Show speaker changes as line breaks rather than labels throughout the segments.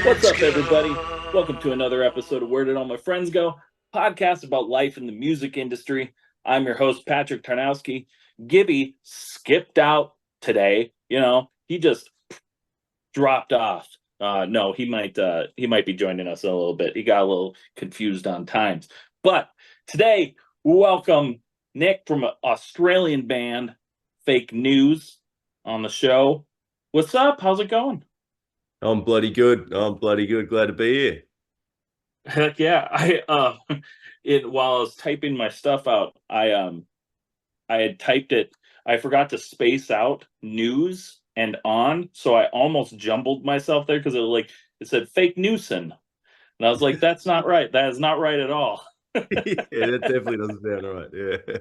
What's up, everybody? Welcome to another episode of Where Did All My Friends Go? Podcast about life in the music industry. I'm your host, Patrick Tarnowski. Gibby skipped out today. He just dropped off. No, he might be joining us in a little bit. He got a little confused on times. But today, welcome Nick from an Australian band, Fake News, on the show. What's up? How's it going?
I'm bloody good. I'm bloody good. Glad to be here.
Heck yeah. While I was typing my stuff out, I had typed it, I forgot to space out news and on, so I almost jumbled myself there because it said fake Newson. And I was like, that's not right. That is not right at all.
Yeah, that definitely doesn't sound right. Yeah.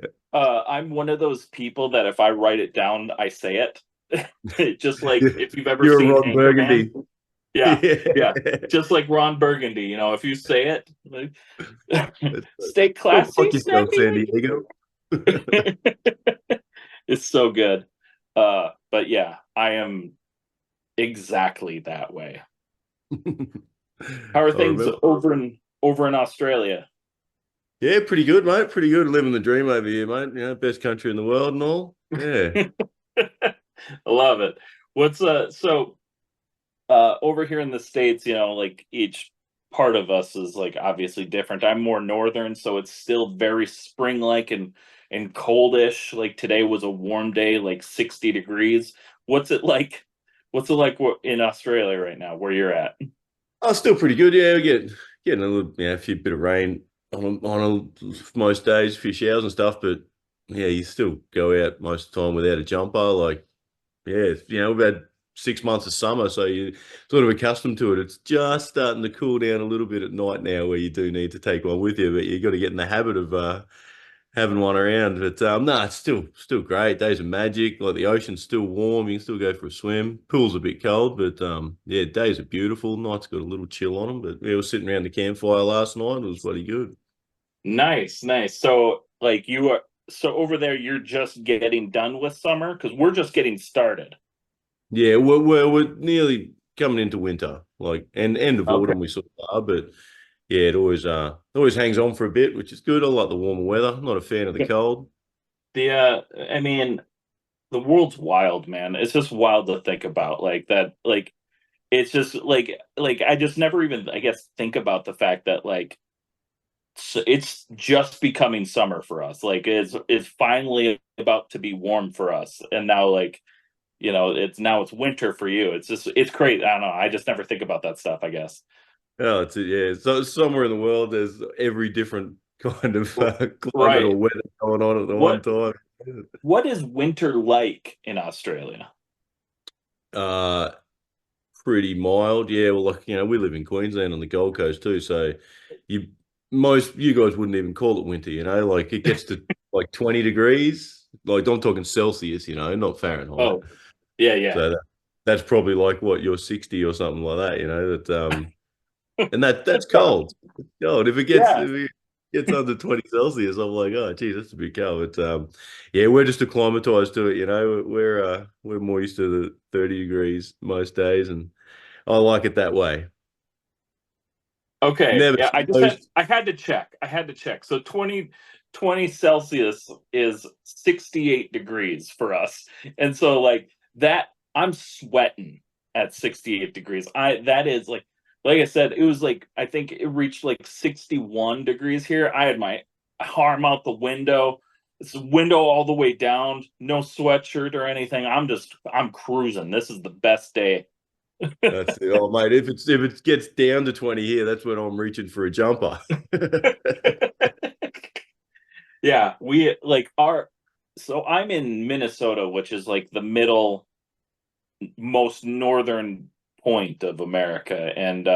I'm one of those people that if I write it down, I say it. Just like if you've ever
You're a
seen
Ron
Anchorman.
Burgundy.
Yeah,
Yeah.
yeah. Just like Ron Burgundy, if you say it, like,
That's
stay
Go
classy,
fuck yourself,
Snappy.
San Diego.
It's so good. But yeah, I am exactly that way. How are
I
things
remember.
over in Australia?
Yeah, pretty good, mate. Pretty good. Living the dream over here, mate. Best country in the world and all. Yeah.
I love it. What's over here in the States, like each part of us is like obviously different. I'm more northern, so it's still very spring-like and coldish. Like today was a warm day, like 60 degrees. What's it like? What's it like in Australia right now, where you're at?
Oh, still pretty good. Yeah, we getting a little, a few bit of rain most days, a few showers and stuff. But yeah, you still go out most of the time without a jumper. Like, yeah, we've had 6 months of summer, so you're sort of accustomed to it. It's just starting to cool down a little bit at night now, where you do need to take one with you, but you got to get in the habit of having one around. But no, it's still great. Days of magic. Like the ocean's still warm. You can still go for a swim. Pool's a bit cold, but yeah, days are beautiful. Nights got a little chill on them. But yeah, we were sitting around the campfire last night. It was bloody good.
Nice, nice. So over there, you're just getting done with summer because we're just getting started.
Yeah, we're nearly coming into winter, like and end of
Okay.
autumn we sort of are, but yeah, it always hangs on for a bit, which is good. I like the warmer weather. Not a fan of the cold.
I mean, the world's wild, man. It's just wild to think about like that. Like it's just like I just never even I guess think about the fact that it's just becoming summer for us. Like it's finally about to be warm for us, and now it's winter for you. It's crazy. I don't know. I just never think about that stuff, I guess.
Oh, yeah. So somewhere in the world, there's every different kind of climate or
Right.
weather going on at the one
What
time.
what is winter like in Australia?
Uh, Pretty mild. Yeah, well, like we live in Queensland on the Gold Coast too, so you most you guys wouldn't even call it winter. Like it gets to like 20 degrees. Like I'm talking Celsius, not Fahrenheit.
Oh, yeah, yeah.
So that's probably like what you're 60 or something like that. That and that's cold. It's cold.
Yeah.
If it gets under 20 Celsius, I'm like, oh, geez, that's a bit cold. But yeah, we're just acclimatized to it. We're more used to the 30 degrees most days, and I like it that way.
Okay.
Never
Yeah,
snows.
I had to check. I had to check. So 20 Celsius is 68 degrees for us. And so like that I'm sweating at 68 degrees. I that is like I said, it was like I think it reached like 61 degrees here. I had my arm out the window. It's window all the way down, no sweatshirt or anything. I'm cruising. This is the best day.
That's it. Oh, mate, if it gets down to 20 here, that's when I'm reaching for a jumper.
Yeah, we like our so I'm in Minnesota, which is like the middle most northern point of America, and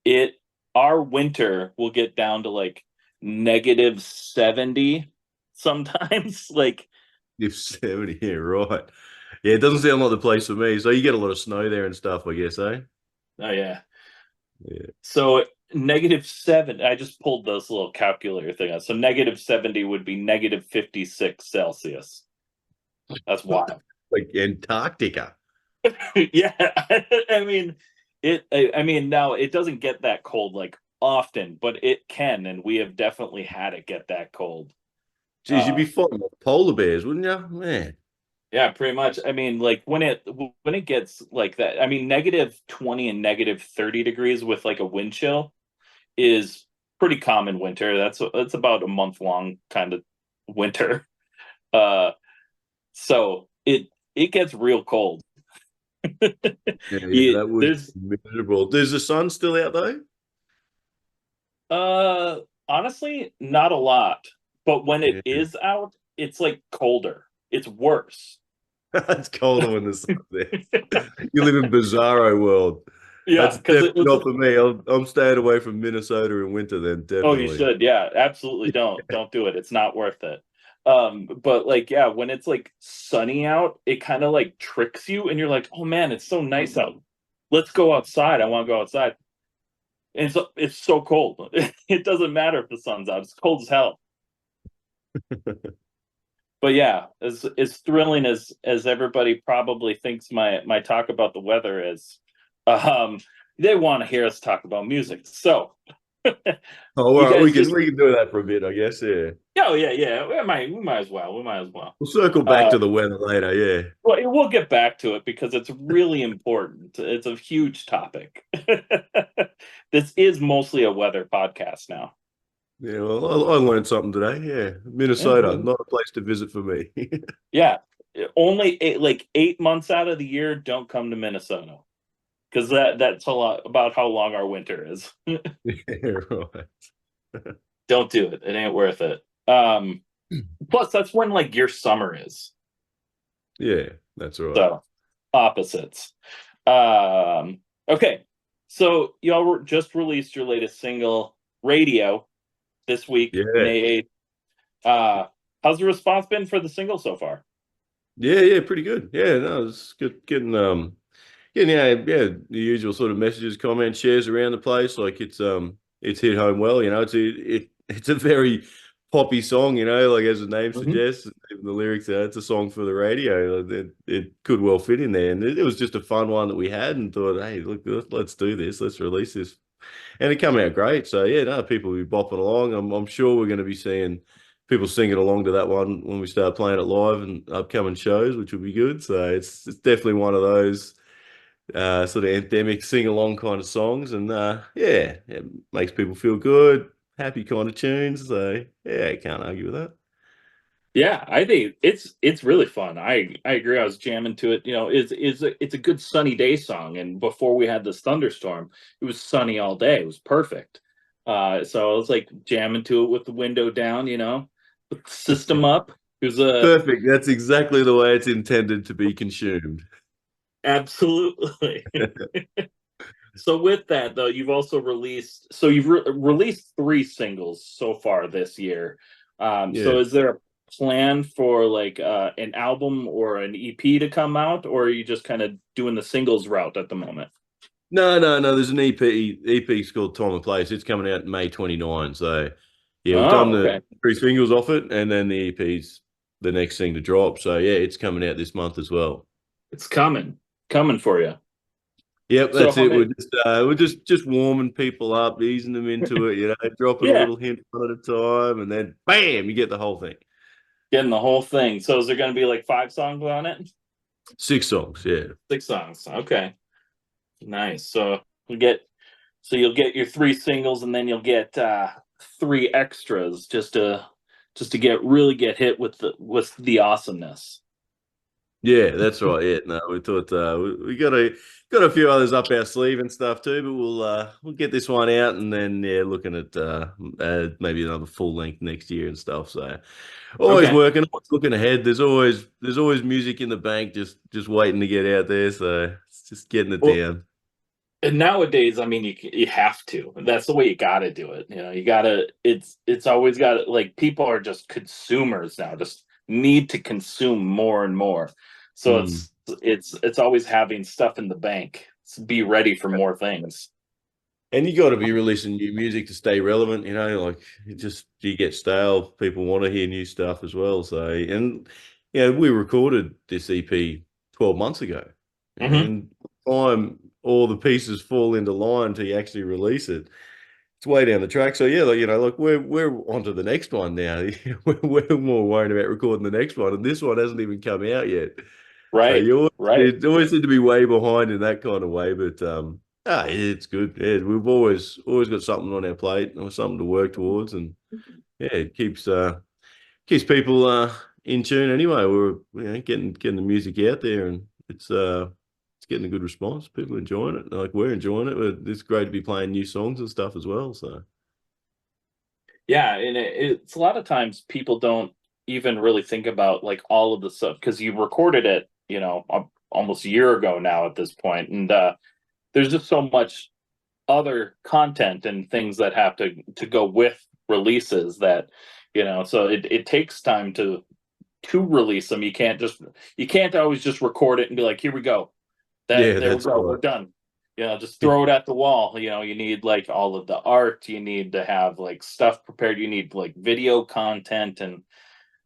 it our winter will get down to like -70 sometimes. Like,
If 70, yeah, right. Yeah, it doesn't sound like the place for me. So you get a lot of snow there and stuff, I guess, eh?
oh yeah.
Yeah.
So -7, I just pulled this little calculator thing out. So -70 would be -56 Celsius. That's wild.
Like Antarctica.
Yeah. I mean, I mean, now it doesn't get that cold like often, but it can, and we have definitely had it get that cold.
Geez, you'd
Uh,
be fighting with polar bears, wouldn't you? Man.
yeah, pretty much. I mean, like when it gets like that, I mean, -20 and -30 degrees with like a wind chill is pretty common winter. That's about a month long kind of winter. Uh, so it gets real cold.
Yeah, yeah,
You,
that would
there's
be miserable. There's the sun still out though?
uh honestly not a lot, but when it
Yeah.
is out, it's like colder. It's worse.
It's colder when the sun's there. You live in bizarro world.
Yeah,
That's
because
definitely
it was.
not for me. I'm staying away from Minnesota in winter then,
Oh, you
definitely.
should. Yeah, absolutely. Don't do it. It's not worth it. But like, yeah, when it's like sunny out, it kind of like tricks you, and you're like, oh man, it's so nice out. Let's go outside. I want to go outside. And so it's so cold. It doesn't matter if the sun's out. It's cold as hell. But yeah, as thrilling as everybody probably thinks my talk about the weather is, um, they want to hear us talk about music. So
Oh, all
you
right,
guys just.
we can do that for a bit, I guess. Yeah.
Oh yeah, yeah. We might as well. We might as well.
We'll circle back
Uh,
to the weather later. Yeah.
well, we'll get back to it because it's really important. It's a huge topic. This is mostly a weather podcast now.
Yeah. Well, I learned something today. Yeah.
Yeah,
Minnesota,
well,
not a place to visit for me.
yeah. Only like 8 months out of the year, don't come to Minnesota because that's a lot about how long our winter is.
Yeah, right.
Don't do it. It ain't worth it. Plus, that's when like your summer is.
Yeah, that's right.
So opposites. Okay, so y'all just released your latest single, Radio, this week,
Yeah.
May 8th. How's the response been for the single so far?
Yeah, yeah, pretty good. Yeah, no, it's good getting yeah, the usual sort of messages, comments, shares around the place. Like it's hit home well, it's a very poppy song, like as the name
Hmm.
suggests, even the lyrics, it's a song for the radio. It could well fit in there. And it was just a fun one that we had and thought, hey, look, let's do this, let's release this. And it came out great. So yeah, no, people will be bopping along. I'm sure we're going to be seeing people singing along to that one when we start playing it live and upcoming shows, which will be good. So it's definitely one of those sort of anthemic sing along kind of songs, and yeah, it makes people feel good, happy kind of tunes. So yeah, I can't argue with that.
Yeah, I think it's really fun. I agree. I was jamming to it. It's a good sunny day song, and before we had this thunderstorm, it was sunny all day. It was perfect. So I was like jamming to it with the window down, with the system up. It was a
Perfect. That's exactly the way it's intended to be consumed.
absolutely. So with that though, you've also released released three singles so far this year.
Yeah.
So is there a plan for like an album or an EP to come out, or are you just kind of doing the singles route at the moment?
No, no, no. There's an EP called Time and Place. It's coming out May 29. So yeah, we've done
Oh,
the
okay.
three singles off it, and then the EP's the next thing to drop. So yeah, it's coming out this month as well.
It's coming for you.
Yep,
So
that's
how
it.
many?
We're just warming people up, easing them into it, dropping a
Yeah,
little hint one at a time, and then bam, you get the whole thing.
getting the whole thing. So is there going to be like 5 songs on it?
6 songs, yeah.
6 songs. Okay, nice. So you'll get your three singles, and then you'll get three extras just to get hit with the awesomeness.
Yeah, that's right. Yeah, no, we thought we got a few others up our sleeve and stuff too, but we'll get this one out and then yeah, looking at maybe another full length next year and stuff. So always
Okay.
working, always looking ahead. There's always music in the bank, just waiting to get out there. So it's just getting it
Well,
down.
and nowadays, I mean, you have to. That's the way you got to do it. You got to. It's always got to, like, people are just consumers now. Just need to consume more and more. So
Mm.
it's always having stuff in the bank. Be ready for more things.
And you got to be releasing new music to stay relevant, like you get stale. People want to hear new stuff as well. So, and we recorded this EP 12 months ago,
Hmm.
and time all the pieces fall into line till you actually release it. It's way down the track. So yeah, like, like we're on to the next one now. We're more worried about recording the next one, and this one hasn't even come out yet. So
Right, right.
you always seem to be way behind in that kind of way, but it's good. Yeah, we've always got something on our plate or something to work towards, and yeah, it keeps people in tune anyway. We're getting the music out there, and it's getting a good response. People enjoying it, like we're enjoying it. It's great to be playing new songs and stuff as well. So
Yeah, and it's a lot of times people don't even really think about like all of the stuff because you recorded it, almost a year ago now at this point, and there's just so much other content and things that have to go with releases that, so it takes time to release them. You can't always just record it and be like, here we go, that
yeah,
there we
that's
go, we're
right.
done. Just throw it at the wall. You need like all of the art, you need to have like stuff prepared, you need like video content, and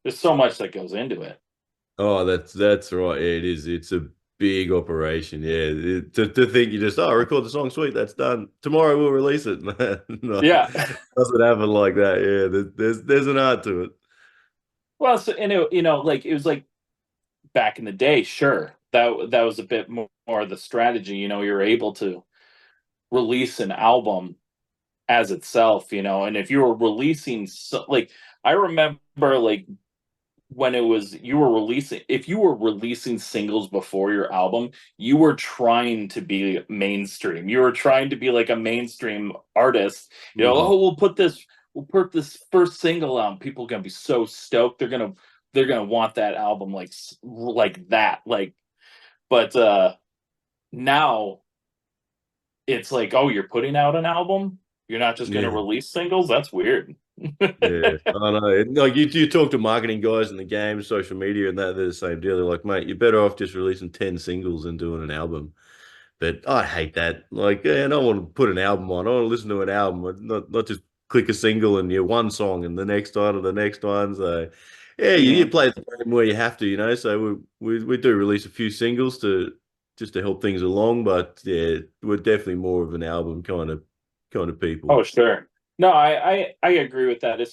there's so much that goes into it.
Oh, that's right. Yeah, it is. It's a big operation. Yeah, to think you just record the song, sweet, that's done. Tomorrow we'll release it. No,
Yeah.
doesn't happen like that. Yeah, there's an art to it.
Well, so, and like it was like back in the day, sure, that was a bit more of the strategy. You're able to release an album as itself, and if you were releasing like I remember like when it was you were releasing if you were releasing singles before your album, you were trying to be mainstream. You were trying to be like a mainstream artist.
Mm.
Oh, we'll put this first single out. People are gonna be so stoked. They're gonna want that album like that. But now it's like, oh, you're putting out an album? You're not just gonna
Yeah,
release singles? That's weird.
yeah. I know. Like you talk to marketing guys in the game, social media, and they're the same deal. They're like, mate, you're better off just releasing 10 singles and doing an album. But I hate that. Like, yeah, I don't want to put an album on. I want to listen to an album, not just click a single and one song and the next one and the next one. So, yeah, you
Mhm.
play the game where you have to, So we do release a few singles to just to help things along, but yeah, we're definitely more of an album kind of people.
Oh, sure. No, I agree with that. It's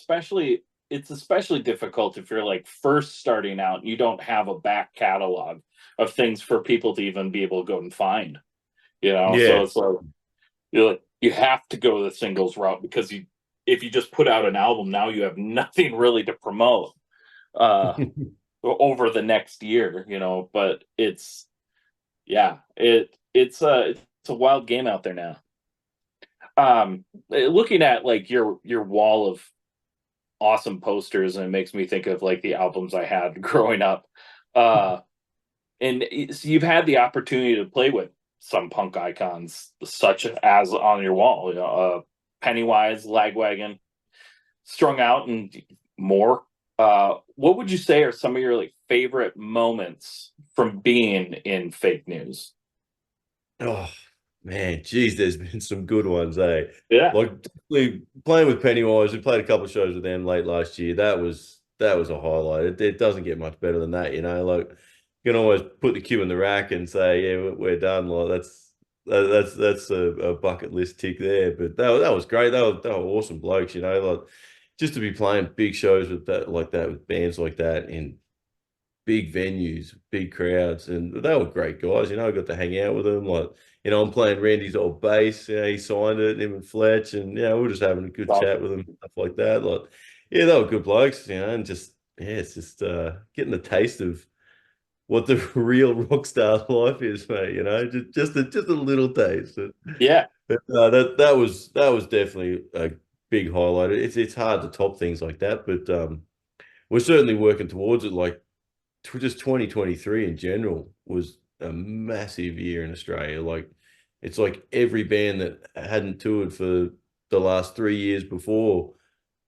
especially difficult if you're like first starting out and you don't have a back catalog of things for people to even be able to go and find.
Yeah,
So it's like you have to go the singles route because if you just put out an album now, you have nothing really to promote uh over the next year. But it's a wild game out there now. Looking at like your wall of awesome posters, and it makes me think of like the albums I had growing up. Uh, and so you've had the opportunity to play with some punk icons, such as on your wall, Pennywise, Lagwagon, Strung Out, and more. What would you say are some of your like favorite moments from being in fake news?
Oh man, geez, there's been some good ones, eh?
Yeah.
Like definitely playing with Pennywise, we played a couple of shows with them late last year. That was a highlight. It doesn't get much better than that. Like you can always put the cue in the rack and say, yeah, we're done. Like that's a bucket list tick there. But that was great. They were awesome blokes. Like just to be playing big shows with that like that with bands like that in big venues, big crowds, and they were great guys. I got to hang out with them. Like, I'm playing Randy's old bass. He signed it, him and Fletch, and we're just having a good chat
Awesome.
with them, stuff like that. Like, yeah, they were good blokes. And just it's just getting the taste of what the real rock star life is, mate. Just a little taste.
Yeah.
But that was definitely a big highlight. It's hard to top things like that, but we're certainly working towards it. Like just 2023 in general was a massive year in Australia. Like it's like every band that hadn't toured for the last 3 years before,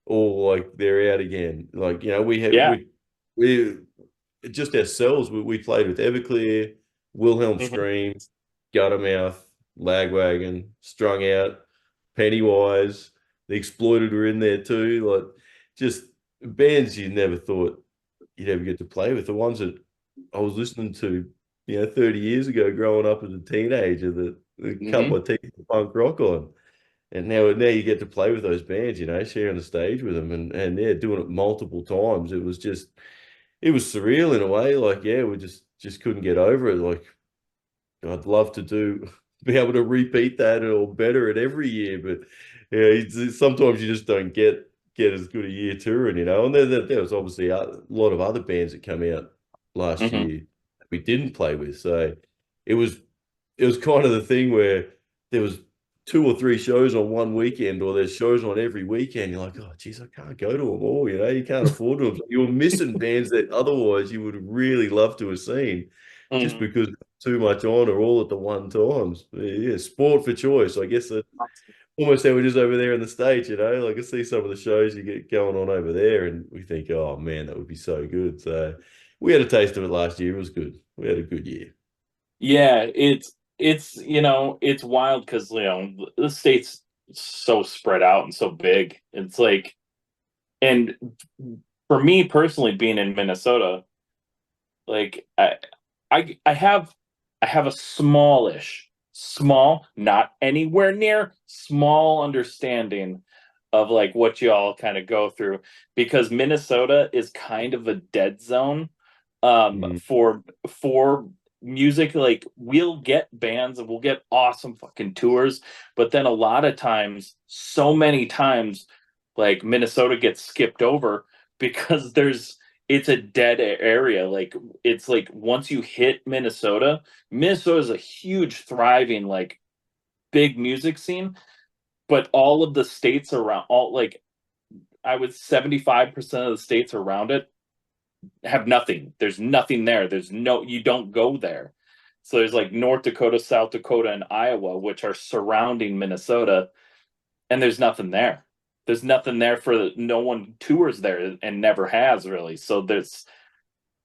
all like they're out again. Like we had
Yeah.
we just ourselves. We played with Everclear, Wilhelm
Mhm.
Scream, Guttermouth, Lagwagon, Strung Out, Pennywise. The Exploited were in there too. Like just bands you never thought you'd ever get to play with. The ones that I was listening to, 30 years ago, growing up as a teenager, that a couple
Hmm.
of teeth of punk rock on. And now you get to play with those bands, sharing the stage with them and yeah, doing it multiple times. It was surreal in a way. Like, yeah, we just couldn't get over it. Like, I'd love to be able to repeat that or better it every year, but yeah, sometimes you just don't get as good a year touring. And there was obviously a lot of other bands that come out last
Hmm.
year that we didn't play with, so it was it was kind of the thing where there was two or three shows on one weekend, or there's shows on every weekend. You're like, oh, geez, I can't go to them all. You can't afford them. So you were missing bands that otherwise you would have really loved to have seen, just
Hmm.
because too much on or all at the one times. Yeah, sport for choice. I guess that almost how it is over there in the States. Like I see some of the shows you get going on over there, and we think, oh man, that would be so good. So we had a taste of it last year. It was good. We had a good year.
Yeah, it's wild because the state's so spread out and so big. It's like, and for me personally, being in Minnesota, like I have a small, not anywhere near small understanding of like what you all kind of go through, because Minnesota is kind of a dead zone
Mm.
for music. Like, we'll get bands and we'll get awesome fucking tours, but then a lot of times, so many times, like Minnesota gets skipped over because it's a dead area. Like, it's like once you hit Minnesota is a huge thriving, like, big music scene, but all of the states around, all, like, I would 75% of the states around it have nothing. There's nothing there. You don't go there. So there's like North Dakota, South Dakota, and Iowa, which are surrounding Minnesota, and there's nothing there. There's nothing there for no one tours there and never has really. So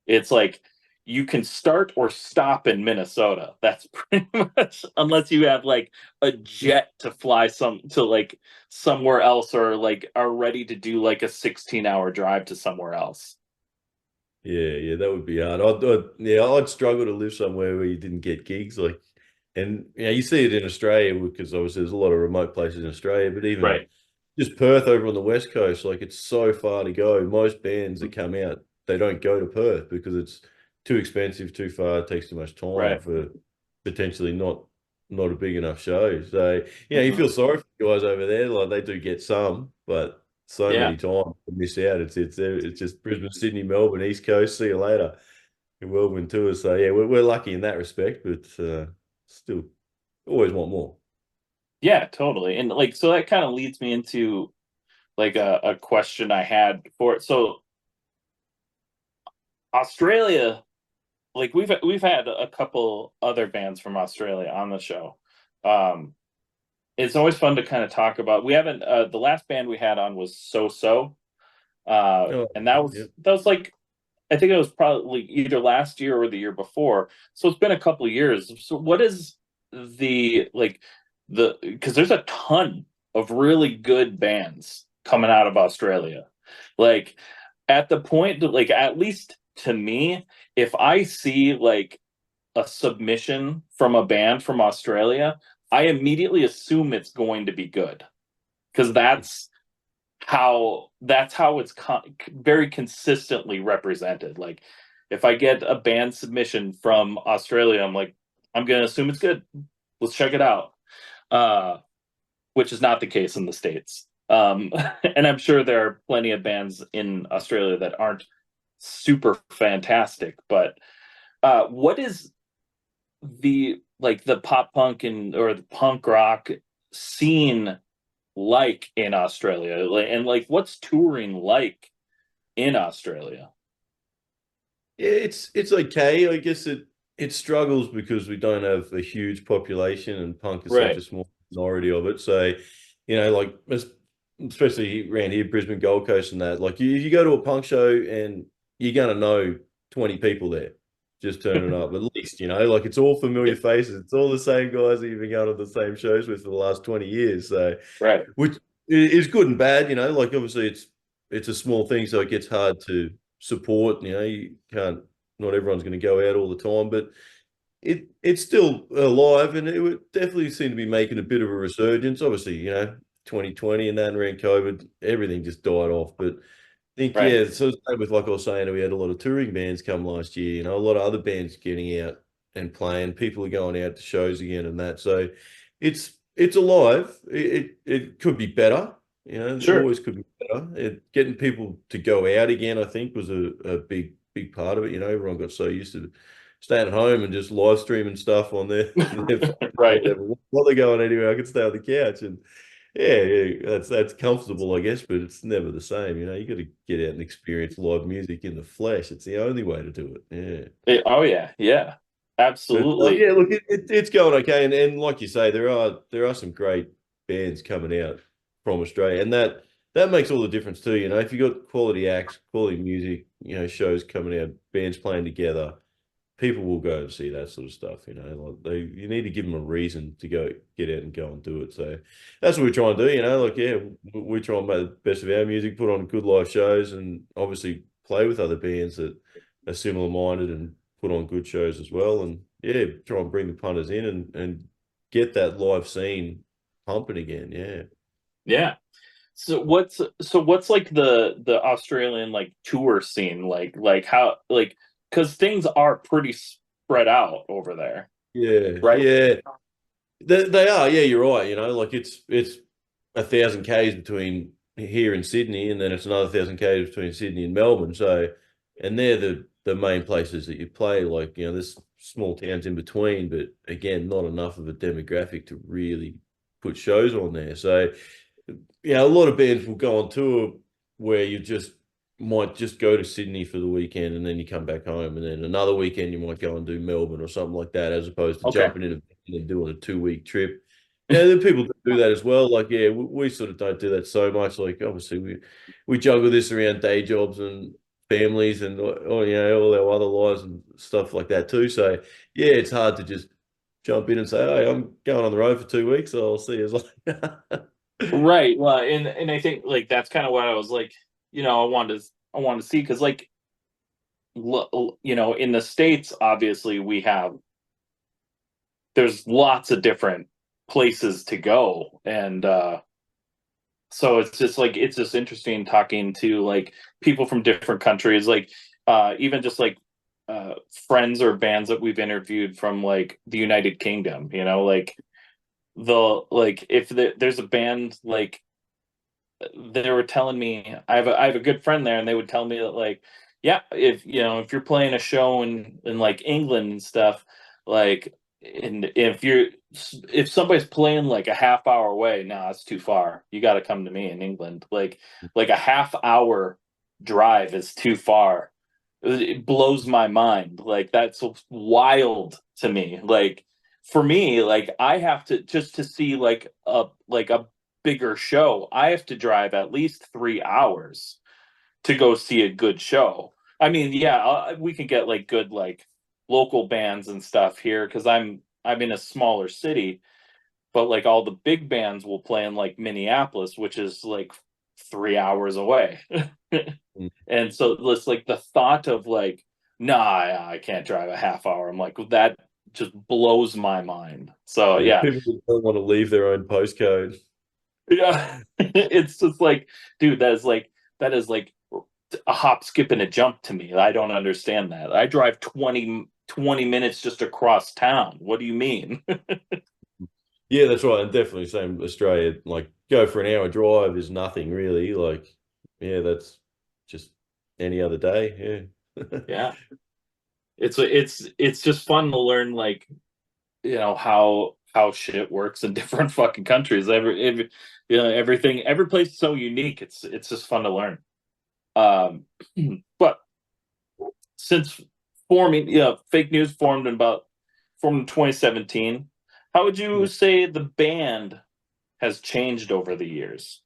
it's like you can start or stop in Minnesota. That's pretty much, unless you have like a jet to fly like somewhere else, or like are ready to do like a 16-hour drive to somewhere else.
Yeah, that would be hard. I'd struggle to live somewhere where you didn't get gigs. Like, and you see it in Australia because obviously there's a lot of remote places in Australia, but even
Right.
just Perth over on the West Coast, like it's so far to go. Most bands that come out, they don't go to Perth because it's too expensive, too far, it takes too much time
Right.
for potentially not a big enough show. So, you
Hmm.
feel sorry for the guys over there. Like they do get some, but so
Yeah.
many times they miss out. It's just Brisbane, Sydney, Melbourne, East Coast. See you later. In whirlwind tours. So yeah, we're lucky in that respect, but still always want more.
Yeah, totally. And like, so that kind of leads me into like a question I had for it. So Australia, like we've had a couple other bands from Australia on the show. Um, it's always fun to kind of talk about. We haven't the last band we had on was So So.
Oh,
And that
yeah.
was like, I think it was probably either last year or the year before. So it's been a couple of years. So what is the like the because there's a ton of really good bands coming out of Australia. Like, at the point that, like, at least to me, if I see like a submission from a band from Australia, I immediately assume it's going to be good, because that's how it's very consistently represented. Like, if I get a band submission from Australia, I'm like, I'm gonna assume it's good. Let's check it out. Uh, which is not the case in the States. And I'm sure there are plenty of bands in Australia that aren't super fantastic. But what is the pop punk or the punk rock scene like in Australia? And like, what's touring like in Australia?
Yeah, it's okay. I guess it struggles because we don't have a huge population and punk is such a
Right.
small minority of it. So, like especially around here, Brisbane, Gold Coast, and that. Like, if you go to a punk show and you're gonna know 20 people there, just turning up at least. Like it's all familiar
Yep.
faces. It's all the same guys that you've been going to the same shows with for the last 20 years. So,
Right.
which is good and bad. Like obviously it's a small thing, so it gets hard to support. You can't, not everyone's going to go out all the time, but it's still alive, and it would definitely seem to be making a bit of a resurgence. Obviously, 2020 and then around COVID, everything just died off. But I think,
Right.
yeah, so same with, like I was saying, we had a lot of touring bands come last year, a lot of other bands getting out and playing. People are going out to shows again and that. So it's alive. It could be better, it
Sure.
always could be better. Getting people to go out again, I think, was a big part of it. Everyone got so used to staying at home and just live streaming stuff on their phone or
Right.
whatever. While they're going anywhere, I could stay on the couch and yeah, that's comfortable, I guess, but it's never the same. You got to get out and experience live music in the flesh. It's the only way to do it. Yeah.
Oh yeah, yeah,
But
absolutely.
yeah, look, it's going okay, and like you say, there are some great bands coming out from Australia, and that makes all the difference too. If you got quality acts, quality music, shows coming out, bands playing together, people will go and see that sort of stuff. You need to give them a reason to go get out and go and do it. So that's what we try and do. Like yeah, we try and make the best of our music, put on good live shows, and obviously play with other bands that are similar minded and put on good shows as well. And yeah, try and bring the punters in and get that live scene pumping again. Yeah.
Yeah. So what's like the Australian like tour scene like how like because things are pretty spread out over there,
Yeah,
right?
yeah, they are. Yeah, you're right. Like it's 1,000 k's between here and Sydney, and then it's another 1,000 k's between Sydney and Melbourne. So, and they're the main places that you play. Like there's small towns in between, but again, not enough of a demographic to really put shows on there. So, a lot of bands will go on tour where you just might just go to Sydney for the weekend and then you come back home, and then another weekend you might go and do Melbourne or something like that, as opposed to
Okay.
jumping in and doing a 2 week trip. Yeah, then people do that as well. Like, yeah, we sort of don't do that so much. Like, obviously, we juggle this around day jobs and families and all our other lives and stuff like that too. So, yeah, it's hard to just jump in and say, "Hey, I'm going on the road for 2 weeks, so I'll see you."
Right. Well, and I think like that's kind of what I was like, I wanted to see because like in the States obviously we have there's lots of different places to go, and so it's just interesting talking to like people from different countries, like even just like friends or bands that we've interviewed from like the United Kingdom, like if there's a band like they were telling me I have a good friend there, and they would tell me that like yeah, if you're playing a show in like England and stuff, like and if somebody's playing like a half hour away, nah, it's too far. You got to come to me in England. Like a half hour drive is too far. It blows my mind. Like that's wild to me. Like for me, like I have to just to see like a bigger show, I have to drive at least 3 hours to go see a good show. I mean, yeah, we can get like good like local bands and stuff here because I'm in a smaller city, but like all the big bands will play in like Minneapolis, which is like 3 hours away. And so it's like the thought of like, nah, I can't drive a half hour. I'm like, that just blows my mind. So
Yeah,
yeah,
people don't want to leave their own postcode.
yeah, it's just like, dude, that is like a hop, skip, and a jump to me. I don't understand that. I drive 20 minutes just across town. What do you mean?
Yeah, that's right. And definitely same Australia, like go for an hour drive is nothing really. Like, yeah, that's just any other day. Yeah.
Yeah, it's just fun to learn like how shit works in different fucking countries. Everything, every place is so unique. It's just fun to learn. Um, but since forming, fake news formed in 2017. How would you
Yeah.
say the band has changed over the years?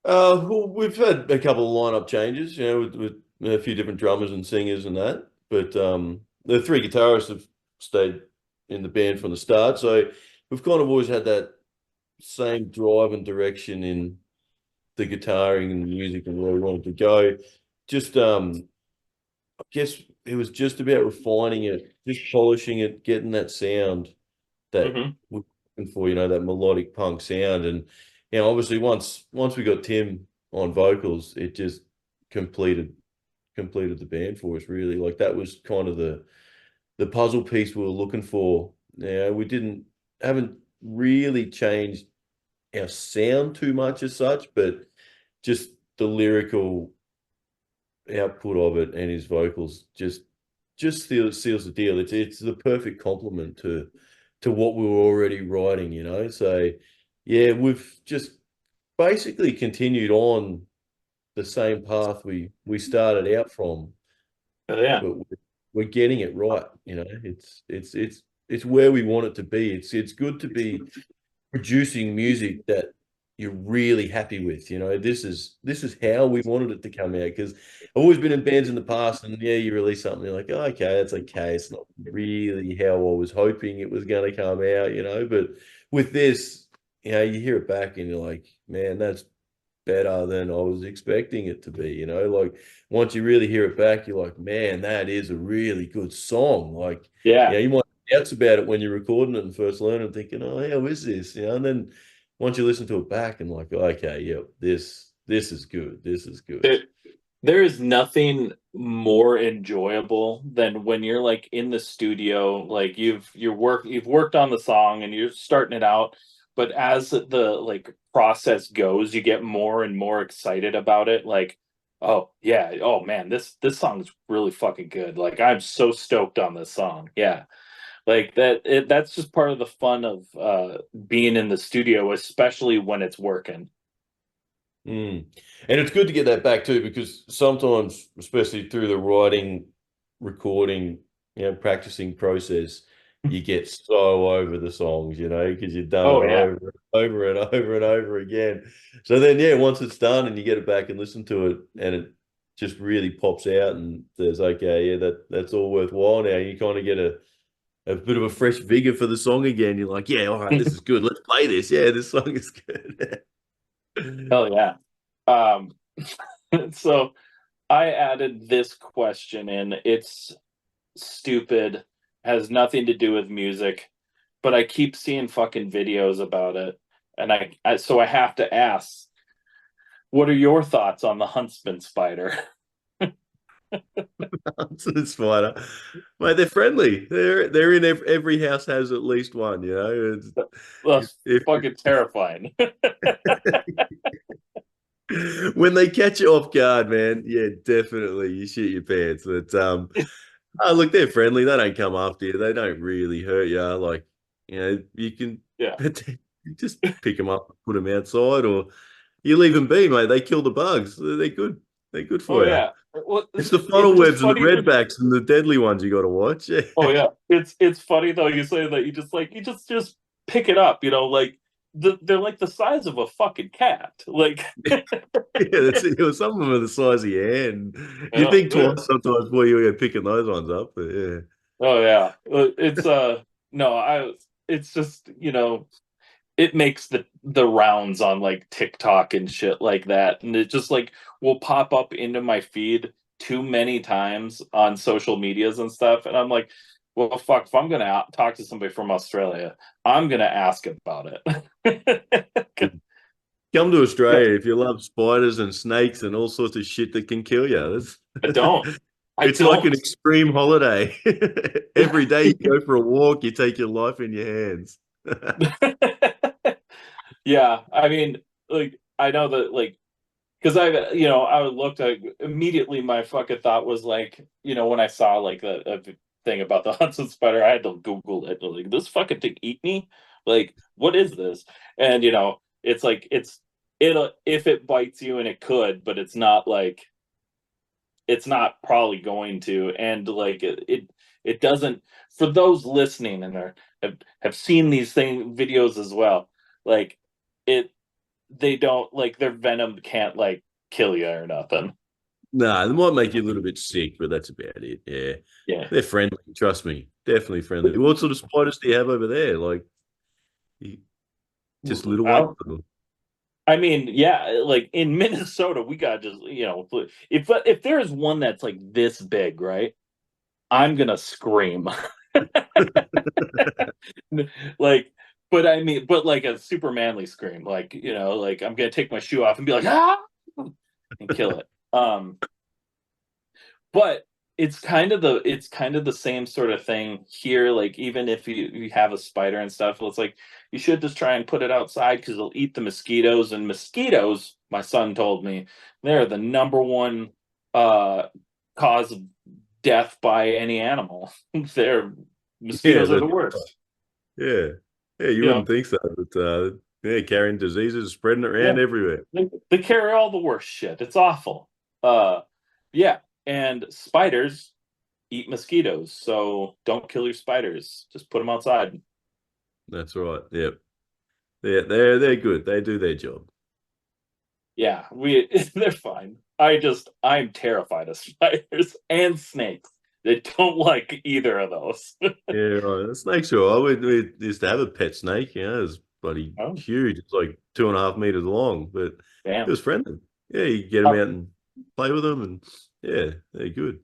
Well, we've had a couple of lineup changes, with a few different drummers and singers and that. But the three guitarists have stayed in the band from the start. So we've kind of always had that same drive and direction in the guitaring and the music and where we wanted to go. Just I guess it was just about refining it, just polishing it, getting that sound that
Hmm.
we're looking for, that melodic punk sound. And obviously once we got Tim on vocals, it just completed completed the band for us, really. Like that was kind of the puzzle piece we were looking for. We didn't haven't really changed our sound too much as such, but just the lyrical output of it and his vocals just seals the deal. It's the perfect complement to what we were already writing. So yeah, we've just basically continued on the same path we started out from,
Yeah.
but we're getting it right. It's where we want it to be. It's good to be producing music that you're really happy with. This is how we wanted it to come out, because I've always been in bands in the past, and yeah, you release something, you're like, oh, okay, that's okay. It's not really how I was hoping it was going to come out. But with this, you hear it back and you're like, man, that's better than I was expecting it to be. Like once you really hear it back, you're like, man, that is a really good song. Like,
Yeah.
you might doubts about it when you're recording it and first learning, thinking, oh, how is this? And then once you listen to it back and like, okay, yeah, this is good. This is good.
There, there is nothing more enjoyable than when you're like in the studio, like you've worked on the song and you're starting it out, but as the like process goes, you get more and more excited about it. Like, oh yeah, oh man, this song is really fucking good. Like I'm so stoked on this song. Yeah. Like that's just part of the fun of being in the studio, especially when it's working.
Mm. And it's good to get that back too, because sometimes, especially through the writing, recording, practicing process, you get so over the songs, because you've done it
Oh yeah.
over and over and over and over again. So then, yeah, once it's done and you get it back and listen to it, and it just really pops out, and there's okay, yeah, that's all worthwhile now. You kind of get a bit of a fresh vigor for the song again. You're like, yeah, all right, this is good. Let's play this. Yeah, this song is good.
Hell yeah. Um, so I added this question in. It's stupid, has nothing to do with music, but I keep seeing fucking videos about it. And so I have to ask, what are your thoughts on the huntsman spider?
To the spider, mate. They're friendly. They're in every house has at least one.
That's
If
fucking terrifying.
when they catch you off guard, man, yeah, definitely you shit your pants. But oh, look, they're friendly. They don't come after you. They don't really hurt you. Like, you can
Yeah.
just pick them up, put them outside, or you leave them be, mate. They kill the bugs. They're good. They're good
Oh
for you.
yeah. Well,
It's the
it's
funnel
just
webs and the
funny.
redbacks and the deadly ones you got to watch. Yeah.
Oh yeah, it's funny though. You say that you just pick it up. Like they're like the size of a fucking cat. Like,
Yeah, that's it. Some of them are the size of your hand. You
yeah,
think twice sometimes before you're picking those ones up, but yeah.
oh yeah. It's no, it's just it makes the rounds on like TikTok and shit like that, and it just like will pop up into my feed too many times on social medias and stuff, and I'm like, well, fuck, if I'm gonna talk to somebody from Australia, I'm gonna ask about it.
Come to Australia if you love spiders and snakes and all sorts of shit that can kill you.
I don't. I
It's like an
don't.
extreme holiday. Every day you go for a walk, you take your life in your hands.
Yeah, I mean, like I know that like because I looked at immediately. My fucking thought was like, when I saw like a thing about the Hudson spider, I had to Google it. Like, this fucking thing eat me? Like, what is this? And it's like it'll if it bites you, and it could, but it's not probably going to. And like it doesn't. For those listening and have seen these videos as well, like it they don't like their venom can't like kill you or nothing.
Nah, they might make you a little bit sick, but that's about it. Yeah.
Yeah.
They're friendly, trust me. Definitely friendly. What sort of spiders do you have over there? Like just little ones?
I, I mean, yeah, like in Minnesota, we got just if there is one that's like this big, right? I'm gonna scream. Like, but I mean, but like a super manly scream, like, you know, like I'm gonna take my shoe off and be like, ah, and kill it. But it's kind of the same sort of thing here. Like, even if you have a spider and stuff, it's like you should just try and put it outside because it'll eat the mosquitoes. And mosquitoes, my son told me, they're the number one uh cause of death by any animal. They're
Yeah,
Mosquitoes are the
that's
worst.
yeah. Yeah, you
You know,
wouldn't think so, but yeah, carrying diseases, spreading it
yeah,
around everywhere.
they carry all the worst shit. It's awful. Uh, yeah, and spiders eat mosquitoes, so don't kill your spiders. Just put them outside.
That's right. Yep. Yeah, they're good. They do their job.
Yeah, we they're fine. I'm terrified of spiders and snakes. They don't like either of those.
Yeah, right. The snakes are all right. We used to have a pet snake, you know, it's bloody
Oh,
huge. It's like 2.5 meters long, but it
damn.
was friendly. Yeah, you get them
Uh,
out and play with them, and yeah, they're good.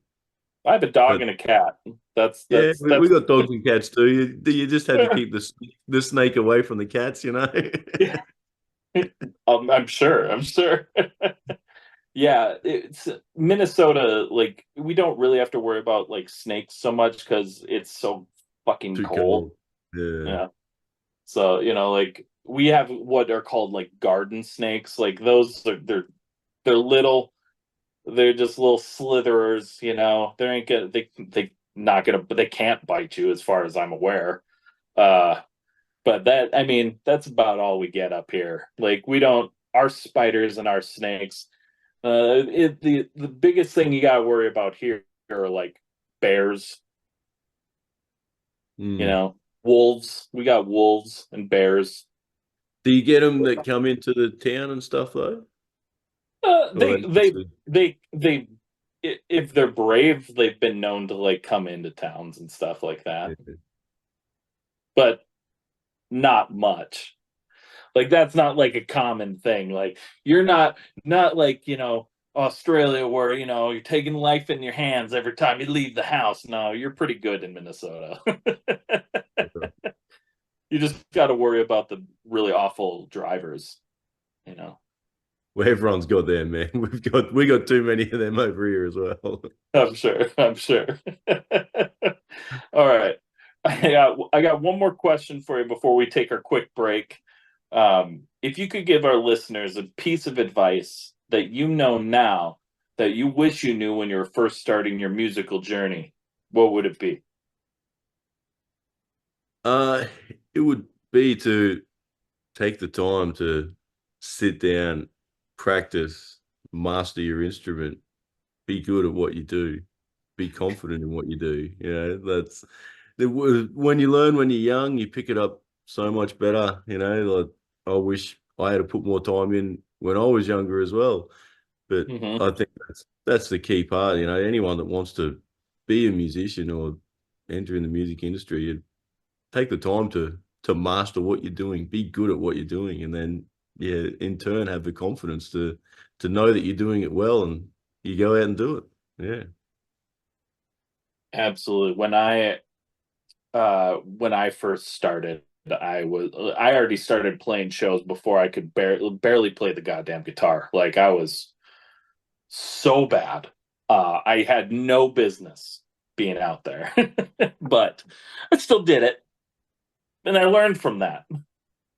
I have a dog
But
and a cat. That's
yeah,
that's
we
that's
got dogs and cats too. You just had to keep the snake away from the cats, you know.
yeah. I'm sure. I'm sure. Yeah, it's Minnesota. Like, we don't really have to worry about like snakes so much because it's so fucking
Too
cold.
cold. Yeah.
Yeah. So, you know, like we have what are called like garden snakes. Like those are they're little. They're just little slitherers. You know, they ain't gonna they not gonna, but they can't bite you as far as I'm aware. Uh, but that, I mean, that's about all we get up here. Like, we don't, our spiders and our snakes. The biggest thing you gotta worry about here are like bears, you
Mm.
know, wolves. We got wolves and bears.
Do you get them that come into the town and stuff though?
Uh,
Or
they
they
they
mostly
they if they're brave, they've been known to like come into towns and stuff like that,
yeah.
but not much. Like, that's not like a common thing. Like, you're not like, you know, Australia where, you know, you're taking life in your hands every time you leave the house. No, you're pretty good in Minnesota. You just got to worry about the really awful drivers, you know.
Well, everyone's got them, man. We got too many of them over here as well.
I'm sure. I'm sure. All right. I got one more question for you before we take our quick break. If you could give our listeners a piece of advice that you know now that you wish you knew when you were first starting your musical journey, what would it be?
Uh, it would be to take the time to sit down, practice, master your instrument, be good at what you do, be confident in what you do. You know, when you learn when you're young, you pick it up so much better. You know, like I wish I had to put more time in when I was younger as well. But
Hmm.
I think that's the key part. You know, anyone that wants to be a musician or enter in the music industry, you take the time to master what you're doing, be good at what you're doing, and then yeah, in turn have the confidence to know that you're doing it well, and you go out and do it. Yeah.
Absolutely. When I first started, I already started playing shows before I could barely play the goddamn guitar. Like, I was so bad. I had no business being out there, but I still did it, and I learned from that.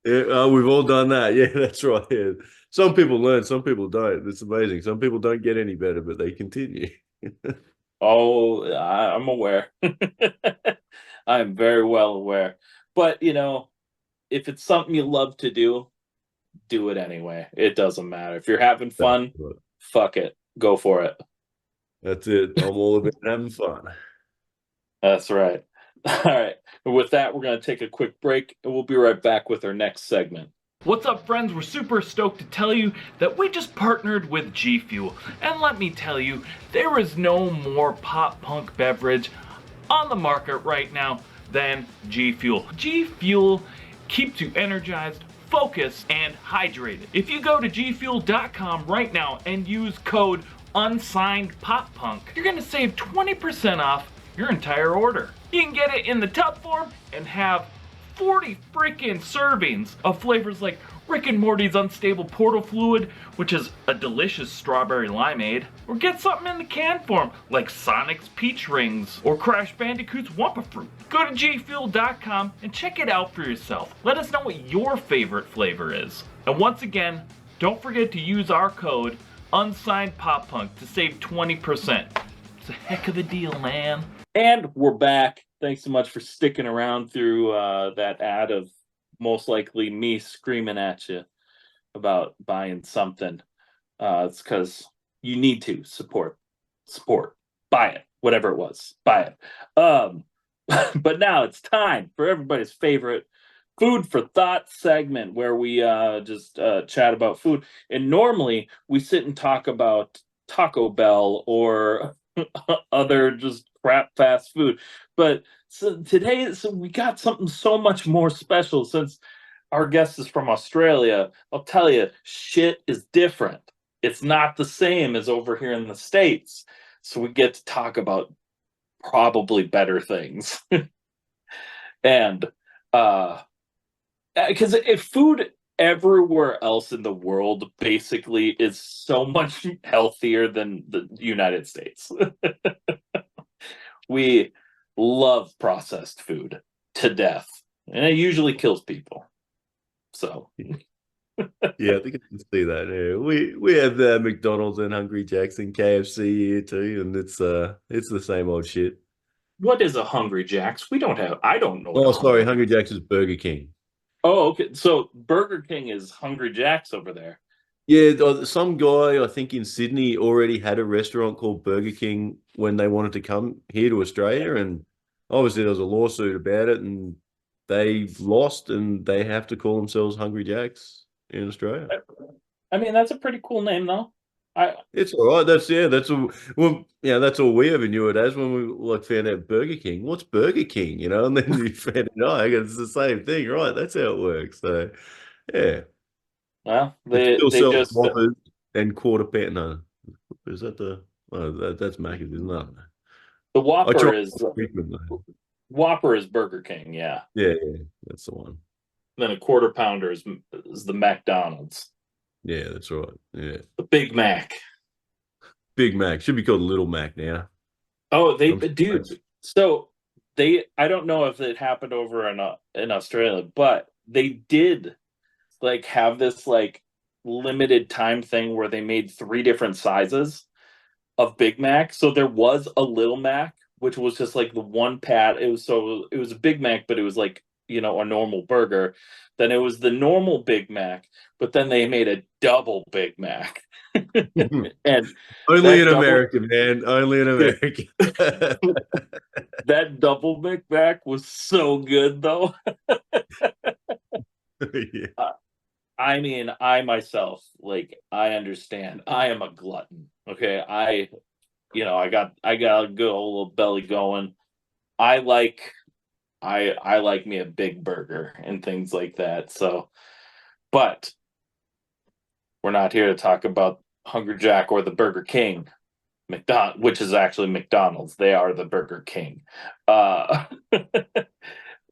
Yeah, we've all done that. Yeah, that's right. Yeah. Some people learn, some people don't. It's amazing. Some people don't get any better, but they continue.
Oh, I'm aware. I'm very well aware. But, you know, if it's something you love to do it anyway. It doesn't matter. If you're having
That's
fun,
right.
fuck it. Go for it.
That's it. I'm all about having fun.
That's right. All right. And with that, we're going to take a quick break and we'll be right back with our next segment. What's up, friends? We're super stoked to tell you that we just partnered with GFUEL. And let me tell you, there is no more pop punk beverage on the market right now than GFUEL. GFUEL keeps you energized, focused, and hydrated. If you go to gfuel.com right now and use code Unsigned Pop Punk, you're going to save 20% off your entire order. You can get it in the tub form and have 40 freaking servings of flavors like Rick and Morty's Unstable Portal Fluid, which is a delicious strawberry limeade, or get something in the can form like Sonic's Peach Rings or Crash Bandicoot's Wumpa Fruit. Go to GFUEL.com and check it out for yourself. Let us know what your favorite flavor is. And once again, don't forget to use our code Unsigned Pop Punk to save 20%. It's a heck of a deal, man. And we're back. Thanks so much for sticking around through that ad of most likely me screaming at you about buying something. It's because you need to support. Buy it. Whatever it was. Buy it. But now it's time for everybody's favorite Food for Thought segment, where we just chat about food. And normally we sit and talk about Taco Bell or other just crap fast food. But today we got something so much more special. Since our guest is from Australia, I'll tell you, shit is different. It's not the same as over here in the States. So we get to talk about probably better things. And because if food everywhere else in the world basically is so much healthier than the United States. We love processed food to death, and it usually kills people. So
Yeah, I think I can see that. Yeah. We have McDonald's and Hungry Jack's and KFC here too, and it's the same old shit.
what is a Hungry Jack's? I don't know.
Oh, sorry, Hungry Jack's is Burger King.
Oh, okay. So Burger King is Hungry Jack's over there.
Yeah, some guy I think in Sydney already had a restaurant called Burger King when they wanted to come here to Australia, and obviously there was a lawsuit about it, and they lost, and they have to call themselves Hungry Jack's in Australia.
I mean, that's a pretty cool name, though.
It's all right. That's all. Well, yeah, that's all we ever knew it as when we like found out Burger King. What's Burger King? You know, and then you found out, oh, it's the same thing, right? That's how it works. So, yeah,
Well,
it
they
still
they
sells
just
Whoppers and quarter pound. No, is that the? Oh, that's Macca's, isn't it?
the
I
Whopper
try
is
frequently.
Whopper is Burger King, yeah.
Yeah, that's the one.
Then a quarter pounder is the McDonald's,
Yeah, that's right. Yeah,
the Big Mac.
Big Mac should be called Little Mac now.
Oh, they
I'm
dude.
surprised.
So I don't know if it happened over in Australia, but they did like have this like limited time thing where they made three different sizes of Big Mac. So there was a Little Mac, which was just like the one pat. It was a Big Mac, but it was like, a normal burger. Then it was the normal Big Mac, but then they made a double Big Mac. And
Only
that
in
double
America, man. Only in America.
that double Big Mac was so good though.
Yeah.
I mean, I myself, like, I understand. I am a glutton. Okay. I got a good old little belly going. I like I like me a big burger and things like that. So, but we're not here to talk about Hungry Jack or the Burger King. Which is actually McDonald's. They are the Burger King. Uh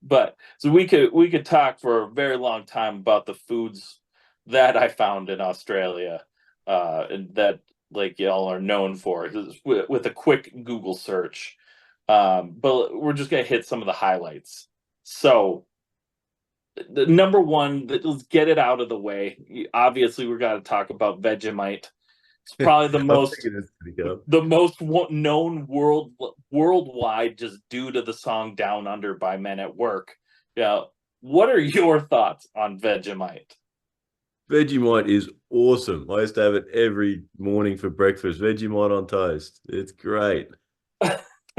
but so we could talk for a very long time about the foods that I found in Australia, and that like y'all are known for with a quick Google search. But we're just gonna hit some of the highlights. So the number one, let's get it out of the way. Obviously, we're gonna talk about Vegemite. It's probably the
I
most
figured it's gonna go.
the most known worldwide, just due to the song "Down Under" by Men at Work. Yeah, what are your thoughts on Vegemite?
Vegemite is awesome. I used to have it every morning for breakfast. Vegemite on toast. It's great.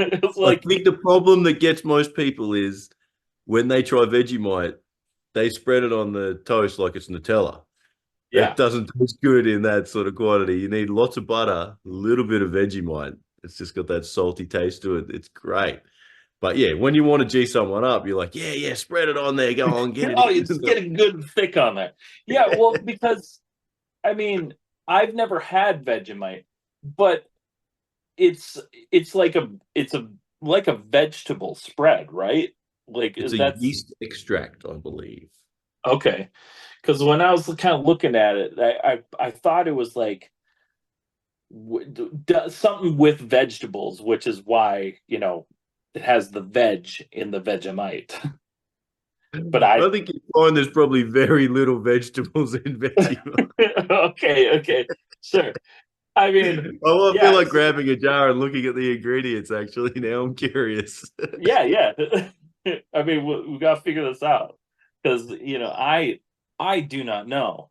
It's
I
like,
think the problem that gets most people is when they try Vegemite, they spread it on the toast like it's Nutella. It
yeah,
doesn't taste good in that sort of quantity. You need lots of butter, a little bit of Vegemite. It's just got that salty taste to it. It's great. But yeah, when you want to G someone up, you're like, yeah, spread it on there. Go on, get it
oh,
in.
it's getting good and thick on there. Yeah, well, because I mean, I've never had Vegemite, but it's like it's a like a vegetable spread, right? Like
It's a
that's
yeast extract, I believe.
okay. Because when I was kind of looking at it, I thought it was like something with vegetables, which is why it has the veg in the Vegemite. But I
I think you find there's probably very little vegetables in Vegemite.
okay, sure. I mean,
Oh, I feel
yeah,
like grabbing a jar and looking at the ingredients. Actually, now I'm curious.
yeah. I mean, we got to figure this out because I do not know.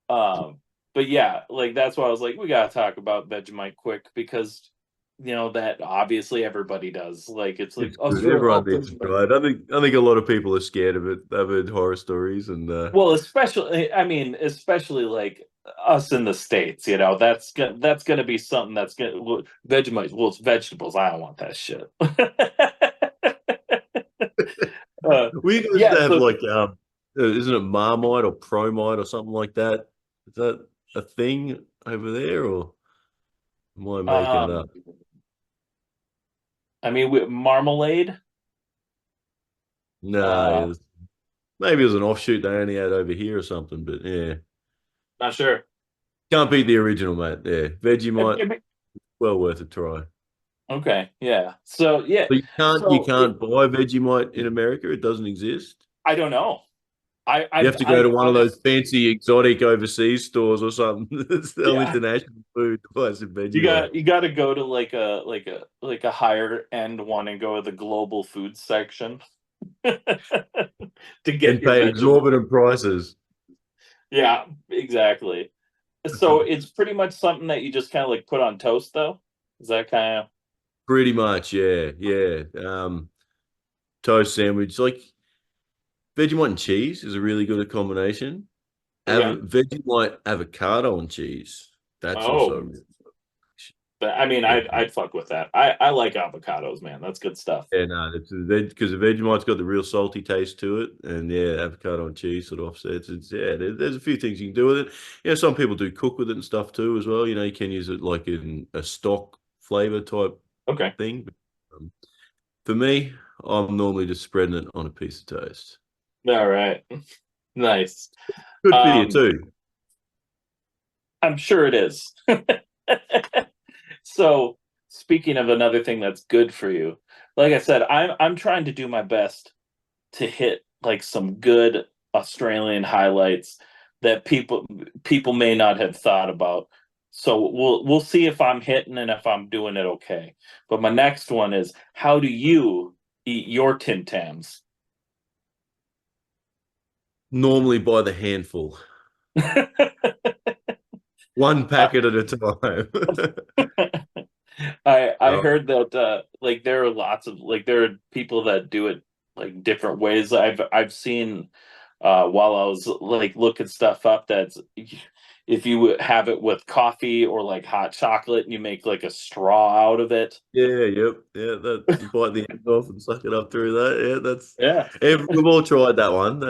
But yeah, like that's why I was like, we got to talk about Vegemite quick because that obviously everybody does. Like it's like,
It's
oh
good.
sure, oh
Everyone needs to
Vegemite.
try it. I think a lot of people are scared of it. I've heard horror stories, and
Well, especially, I mean, especially like us in the States, that's gonna be something that's gonna Vegemite. Well, it's vegetables. I don't want that shit. uh,
we used
yeah.
to have
So,
like isn't it Marmite or Promite or something like that? Is that a thing over there, or am I making it
um,
up?
I mean, with marmalade.
No,
Uh,
maybe it was an offshoot they only had over here or something. But yeah,
not sure.
can't beat the original, mate. Yeah, Vegemite, well worth a try.
Okay, yeah. So yeah,
But you
so
can't buy Vegemite in America. It doesn't exist.
I don't know.
You have to go to
I've
one of those
honest.
fancy exotic overseas stores or something that sell
Yeah,
international food to buy some
you
Vegemite
got to go to like a higher end one and go to the global food section to get
and
your
pay
Vegemite.
exorbitant prices.
Yeah, exactly. So it's pretty much something that you just kind of like put on toast, though. Is that kind of
Pretty much, yeah, yeah. Toast sandwich, like Vegemite and cheese is a really good combination.
okay?
Vegemite avocado and cheese. That's also
Oh,
really
I mean,
yeah.
I'd fuck with that. I like avocados, man. That's good stuff.
Yeah, no, it's because the Vegemite's got the real salty taste to it, and yeah, avocado and cheese sort of offsets. It's yeah, there's a few things you can do with it. Some people do cook with it and stuff too as well. You can use it like in a stock flavor type
Okay,
thing. Um, for me, I'm normally just spreading it on a piece of toast.
all right, nice.
Good for you
Um,
too.
I'm sure it is. So, speaking of another thing that's good for you, like I said, I'm trying to do my best to hit like some good Australian highlights that people may not have thought about. So we'll see if I'm hitting and if I'm doing it okay. But my next one is how do you eat your Tim Tams?
Normally by the handful, one packet at a time.
I
Oh,
heard that like there are lots of like there are people that do it like different ways. I've seen while I was like looking stuff up that's if you have it with coffee or like hot chocolate and you make like a straw out of it.
yeah, yep, yeah. That you bite the end off and suck it up through that. Yeah,
Yeah.
we've all tried that one.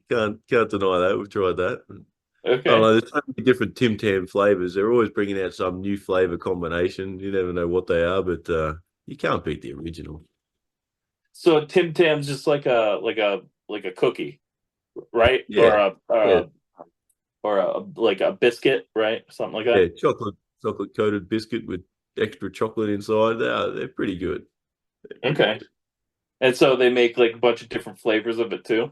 Can't deny that we've tried that. I don't
Okay.
know. There's so many different Tim Tam flavors. They're always bringing out some new flavor combination. You never know what they are, but you can't beat the original.
So Tim Tam's just like a cookie, right?
Yeah, yeah,
Or like a biscuit, right? Something like
yeah.
that.
Chocolate coated biscuit with extra chocolate inside. They're pretty good. They're pretty
Okay.
good.
And so they make like a bunch of different flavors of it too.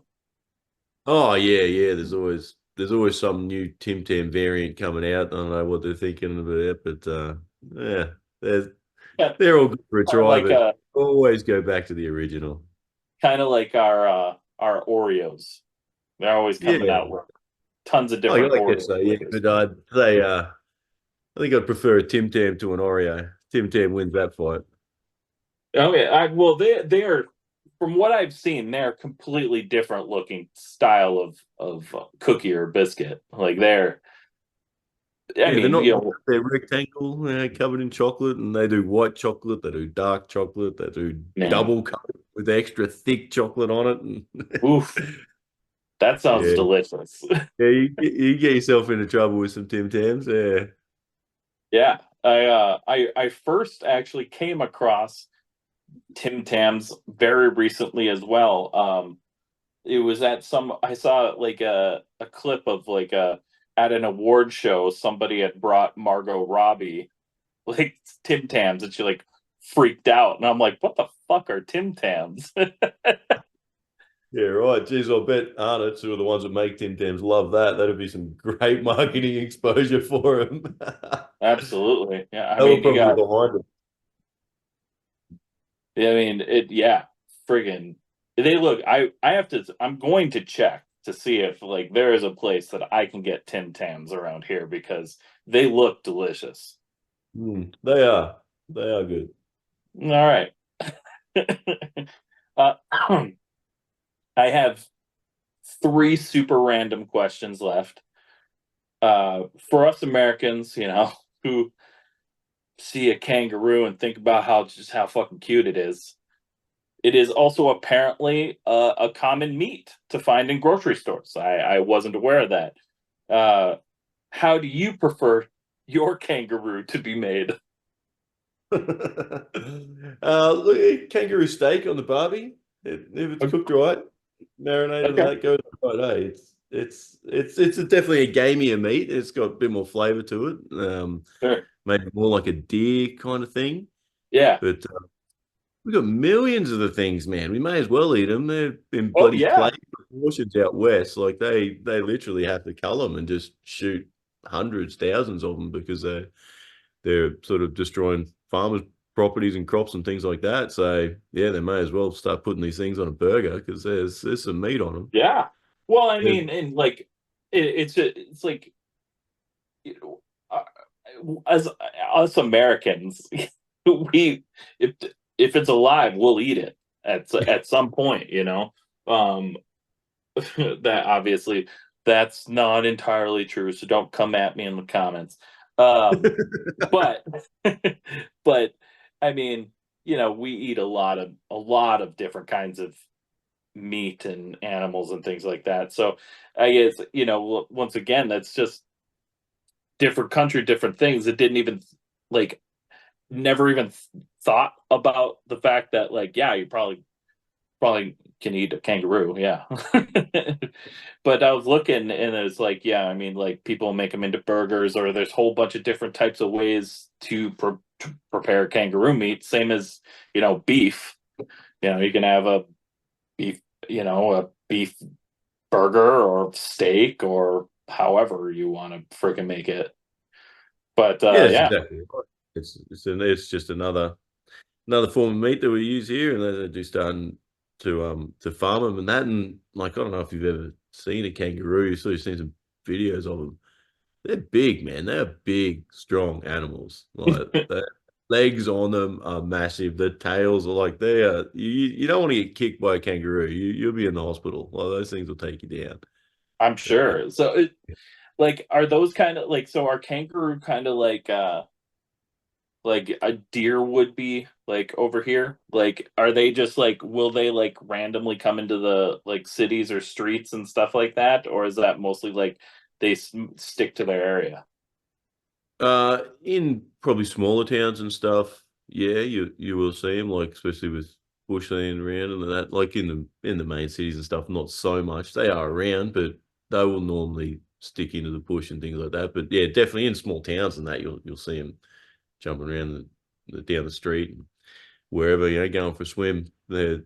Oh yeah, yeah. There's always some new Tim Tam variant coming out. I don't know what they're thinking about, but yeah, they're
Yeah,
they're all good for a
kind of
try,
like
but always go back to the original.
our Oreos. They're always coming
Yeah,
out with tons of
I
different
guess
Oreo
so. Yeah,
flavors.
but I think I'd prefer a Tim Tam to an Oreo. Tim Tam wins that fight.
Okay, well they are from what I've seen, they're completely different looking style of cookie or biscuit. Like I
Yeah, they're
mean,
not. They're rectangle, covered in chocolate, and they do white chocolate. They do dark chocolate. They do
man,
double coat with extra thick chocolate on it.
oof, that sounds
Yeah,
delicious.
yeah. You get yourself into trouble with some Tim Tams.
Yeah, I first actually came across. Tim Tams very recently as well. It was at I saw like a clip of like at an award show, somebody had brought Margot Robbie like Tim Tams, and she like freaked out, and I'm like, what the fuck are Tim Tams?
Yeah, right. Geez, I bet Arnott's, who are the ones that make Tim Tams, love that. That'd be some great marketing exposure for them.
Absolutely, yeah. I
They were
mean, you
probably
got,
behind it.
I mean, yeah, friggin'. They look. I have to. I'm going to check to see if like there is a place that I can get Tim Tams around here because they look delicious.
They are. They are good.
All right. uh, I have three super random questions left. For us Americans, who see a kangaroo and think about how fucking cute it is. It is also apparently a common meat to find in grocery stores. I wasn't aware of that. Uh, how do you prefer your kangaroo to be made?
Look, kangaroo steak on the barbie. If it's cooked right, marinated and
Okay,
that goes right. Hey, it's definitely a gamier meat. It's got a bit more flavor to it.
sure.
Maybe more like a deer kind of thing.
Yeah.
But we've got millions of the things, man. We may as well eat them. They're in
Oh
bloody
yeah.
plate proportions out west. Like they literally have to cull them and just shoot hundreds, thousands of them because they're sort of destroying farmers' properties and crops and things like that. So yeah, they may as well start putting these things on a burger because there's some meat on them.
Yeah. Well, I
Yeah.
mean, and like it's like you know, as us Americans, we if if it's alive, we'll eat it at some point. Um, that obviously that's not entirely true. So don't come at me in the comments. But but I mean, we eat a lot of different kinds of meat and animals and things like that. So I guess, once again, that's just different country, different things. It didn't even like never even thought about the fact that like, yeah, you probably can eat a kangaroo, yeah. But I was looking and it's like, yeah, I mean, like people make them into burgers, or there's a whole bunch of different types of ways to prepare kangaroo meat. Same as beef. You can have beef, a beef burger or steak or however you want to freaking make it. But
Yeah, that's
yeah,
exactly right. It's just another form of meat that we use here, and they're just starting to farm them and that. And like I don't know if you've ever seen a kangaroo, you sort of seen some videos of them. They're big, man. They're big, strong animals. Like the legs on them are massive. The tails are like they are. You don't want to get kicked by a kangaroo. You'll be in the hospital. Like those things will take you down.
I'm
Uh,
sure. So like are those kind of like, so are kangaroo kind of like a deer would be like over here? Like are they just like, will they like randomly come into the like cities or streets and stuff like that, or is that mostly like they stick to their area?
in probably smaller towns and stuff, yeah, you will see them, like especially with bushland around and that. Like in the main cities and stuff, not so much. They are around, but they will normally stick into the bush and things like that. But yeah, definitely in small towns and that, you'll see them jumping around down the street and wherever, going for a swim. They're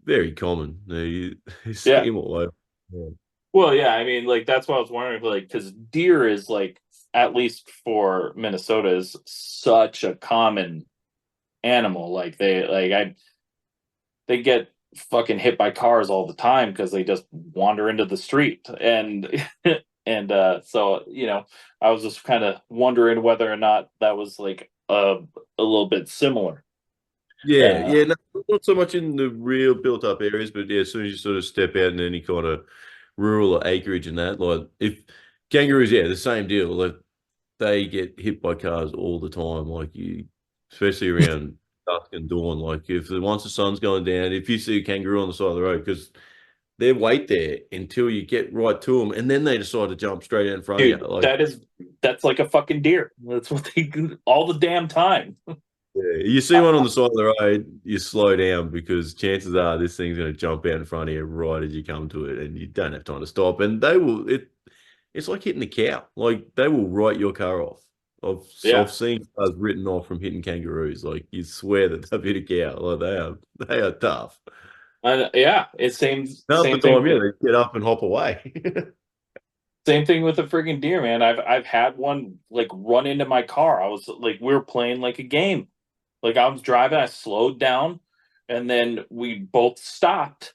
very common. You see
Yeah.
them all over. Yeah.
Well, yeah, I mean, like that's what I was wondering, like, because deer is like, at least for Minnesota, is such a common animal. Like they get fucking hit by cars all the time because they just wander into the street, and and so I was just kind of wondering whether or not that was like a little bit similar.
Yeah,
uh
yeah, no, not so much in the real built-up areas, but yeah, as soon as you sort of step out in any kind of rural or acreage and that, like if kangaroos, yeah, the same deal. Like they get hit by cars all the time. Like especially around dusk and dawn. Like if once the sun's going down, if you see a kangaroo on the side of the road, because they wait there until you get right to them, and then they decide to jump straight out in front of you.
Dude,
Like
that's like a fucking deer. That's what they all the damn time.
Yeah, you see one on the side of the road, you slow down because chances are this thing's going to jump out in front of you right as you come to it, and you don't have time to stop. And they will. It's like hitting the cow. Like they will write your car off. I've
Yeah.
seen cars written off from hitting kangaroos. Like you swear that they've hit a cow. Like they are tough.
And yeah, it's
Half the
same thing
time, yeah,
with
they get up and hop away.
same thing with the freaking deer, man. I've had one like run into my car. I was like, we were playing like a game. Like I was driving, I slowed down, and then we both stopped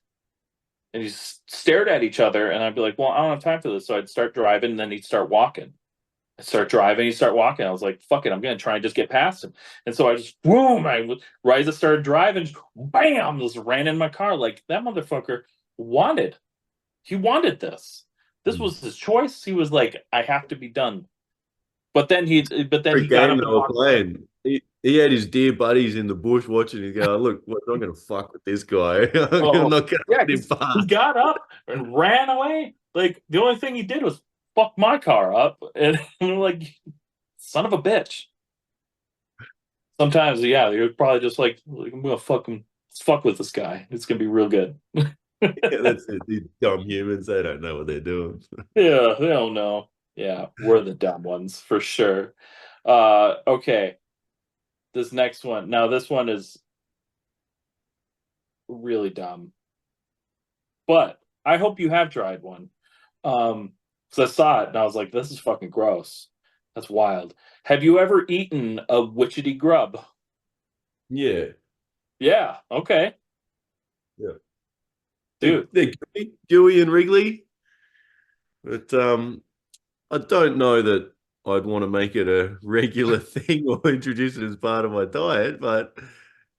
and stared at each other. And I'd be like, "Well, I don't have time for this." So I'd start driving, and then he'd start walking. I start driving, he'd start walking. I was like, "Fuck it, I'm gonna try and just get past him." And so I just boom, right as I started driving, just, bam, just ran in my car. Like that motherfucker wanted. He wanted this. This
Mm.
was his choice. He was like, "I have to be done." But then he
Great
got
game
up
they
and
were
walked away.
playing. He had his dear buddies in the bush watching. He go, look, I'm not going to fuck with this guy. I'm
Oh,
not going to
yeah,
let him
he
pass.
got up and ran away. Like the only thing he did was fuck my car up, and I'm like, son of a bitch. Sometimes, yeah, you're probably just like, I'm gonna fuck him. Let's fuck with this guy. It's gonna be real good.
Yeah, that's it. These dumb humans, they don't know what they're doing.
Yeah, they don't know. Yeah, we're the dumb ones for sure. Okay, this next one. Now, this one is really dumb, but I hope you have tried one. Because I saw it and I was like, this is fucking gross. That's wild. Have you ever eaten a witchetty grub?
Yeah,
Yeah, okay.
yeah.
Dude,
They're gooey and wriggly, but I don't know that I'd want to make it a regular thing or introduce it as part of my diet. But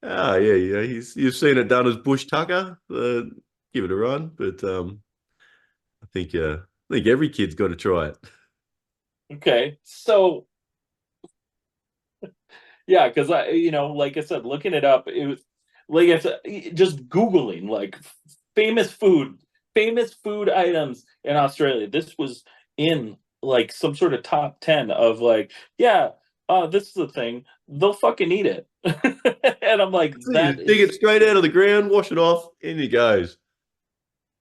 yeah, yeah, you've seen it done as bush tucker. Give it a run, but I think every kid's got to try it.
okay. So, yeah, because like I said, looking it up, it was like it's just Googling like famous food, famous food items in Australia. This was in like some sort of top 10 of like, yeah, this is the thing. They'll fucking eat it. And I'm like,
So you
that
just dig it
is
straight out of the ground, wash it off, in it goes.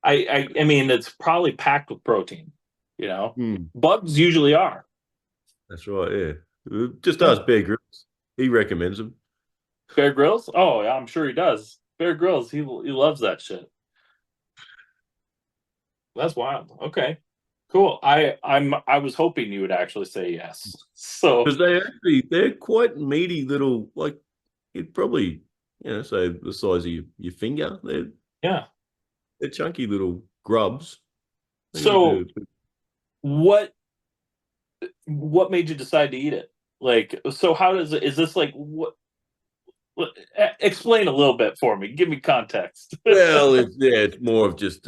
I mean, it's probably packed with protein, you know.
Hmm,
Bugs usually are.
that's right. Yeah, just
Yeah.
ask Bear Grylls. He recommends them.
Bear Grylls? Oh, yeah, I'm sure he does. Bear Grylls, he loves that shit. That's wild. Okay. Cool. I was hoping you would actually say yes. So,
Because they're quite meaty little, like you'd probably, say the size of your finger.
yeah.
They're chunky little grubs. They can
So,
be
what made you decide to eat it? Like, so how does it, is this like explain a little bit for me. Give me context.
well, it's more of just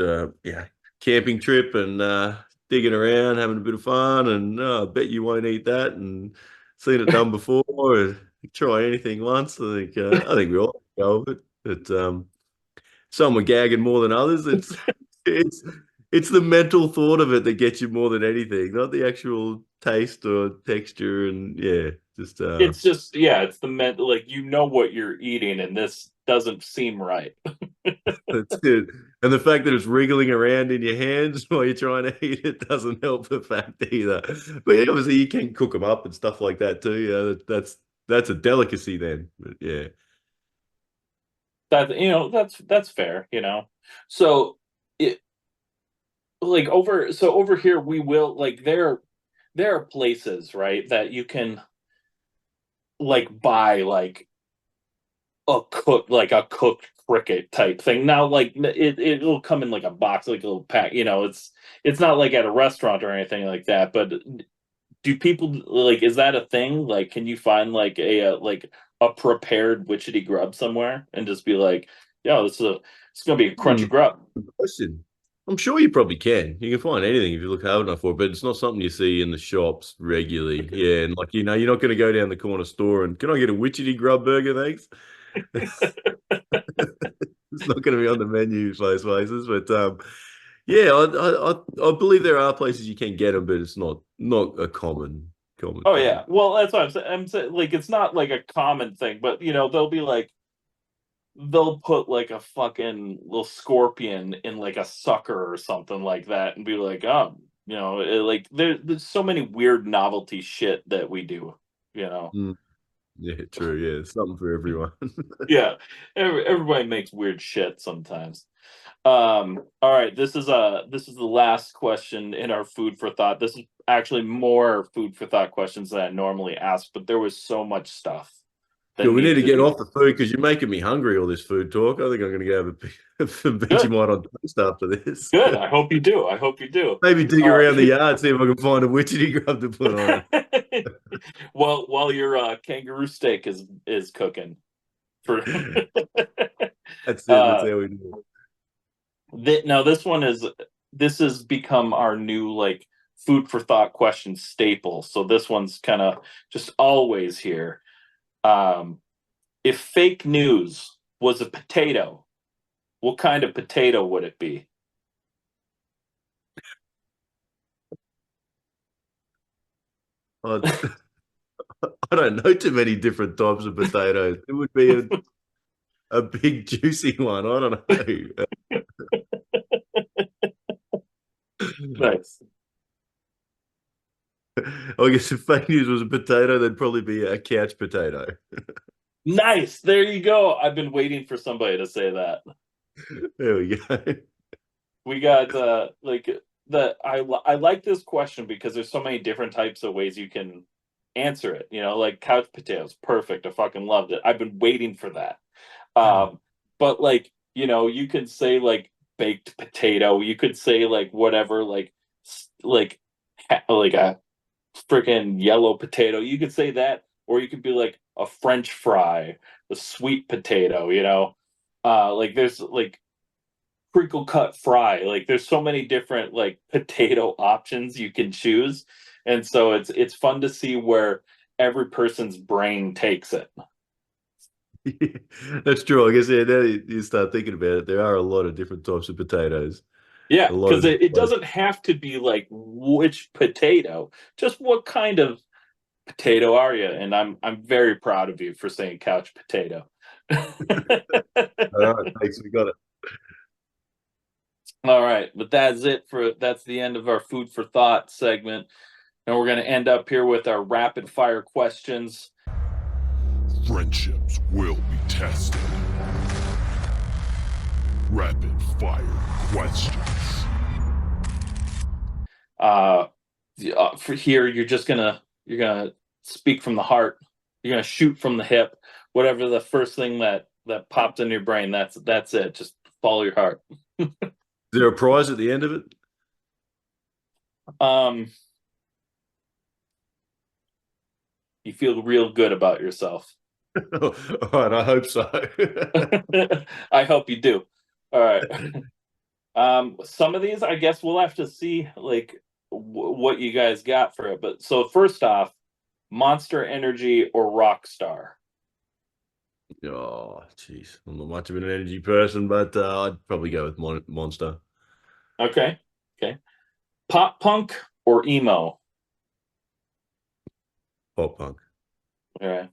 camping trip and digging around, having a bit of fun, and I bet you won't eat that. And seen it done before, or try anything once. I think we all go with it. But some are gagging more than others. It's it's the mental thought of it that gets you more than anything, not the actual taste or texture. And yeah, just
It's just yeah, it's the mental like you know what you're eating and this doesn't seem right.
that's it. And the fact that it's wriggling around in your hands while you're trying to eat it doesn't help the fact either. But yeah, obviously you can cook them up and stuff like that too. Yeah, that's a delicacy then. But yeah.
That that's fair, you know. So it like over here we will like there are places, right, that you can like buy like a cooked cricket type thing. Now like it'll come in like a box like a little pack, it's not like at a restaurant or anything like that, but do people like is that a thing? Like can you find like a prepared witchetty grub somewhere and just be like, yo, it's gonna be a
Hmm.
crunchy grub.
Good question. I'm sure you probably can. You can find anything if you look hard enough for it, but it's not something you see in the shops regularly. Yeah, and like you're not going to go down the corner store and can I get a witchetty grub burger, thanks? It's not going to be on the menu most places, but yeah, I believe there are places you can get them, but it's not a common common
Oh
thing.
yeah. Well, that's what I'm saying. I'm saying like it's not like a common thing, but they'll be like they'll put like a fucking little scorpion in like a sucker or something like that and be like, like there's so many weird novelty shit that we do, you know.
Mm. Yeah, true. Yeah, something for everyone.
Yeah. Everybody makes weird shit sometimes. All right, this is the last question in our food for thought. This is actually more food for thought questions than I normally ask, but there was so much stuff that
Yeah, we need
needed
to
to
get
be
off the food because you're making me hungry. All this food talk. I think I'm going to go have some
good.
Vegemite on toast after this.
Good. I hope you do. I hope you do.
Maybe dig
Uh,
around the yard, see if I can find a witchetty grub to put on it.
well, while your kangaroo steak is cooking for
That's it. That's
uh
how we do
now this has become our new like food for thought question staple. So this one's kind of just always here. Um if fake news was a potato, what kind of potato would it be?
it. I don't know too many different types of potatoes. It would be a big juicy one. I don't know.
Nice.
I guess if fake news was a potato, there'd probably be a couch potato.
Nice. There you go. I've been waiting for somebody to say that.
There we go.
We got like I like this question because there's so many different types of ways you can answer it. Like couch potatoes, perfect. I fucking loved it. I've been waiting for that. Um, but like you could say like baked potato. You could say like whatever, like like a freaking yellow potato. You could say that, or you could be like a French fry, a sweet potato. Like there's like crinkle cut fry. Like there's so many different like potato options you can choose, and so it's fun to see where every person's brain takes it.
That's true. I guess now you start thinking about it, there are a lot of different types of potatoes.
Yeah,
A lot
because
of
it
different
doesn't have to be like which potato, just what kind of potato are you? And I'm very proud of you for saying couch potato.
All right, thanks. We got it.
All right, but that's the end of our food for thought segment. And we're going to end up here with our rapid fire questions.
Friendships will be tested. Rapid fire questions.
For here, you're gonna speak from the heart. You're gonna shoot from the hip. Whatever the first thing that popped in your brain, that's it. Just follow your heart.
Is there a prize at the end of it?
Um, you feel real good about yourself.
All right, I hope so.
I hope you do. All right. Some of these, I guess we'll have to see like what you guys got for it. But so first off, Monster Energy or Rockstar?
Oh, jeez. I'm not much of an energy person, but I'd probably go with Monster.
Okay. Okay. Pop punk or emo?
Pop punk.
All right.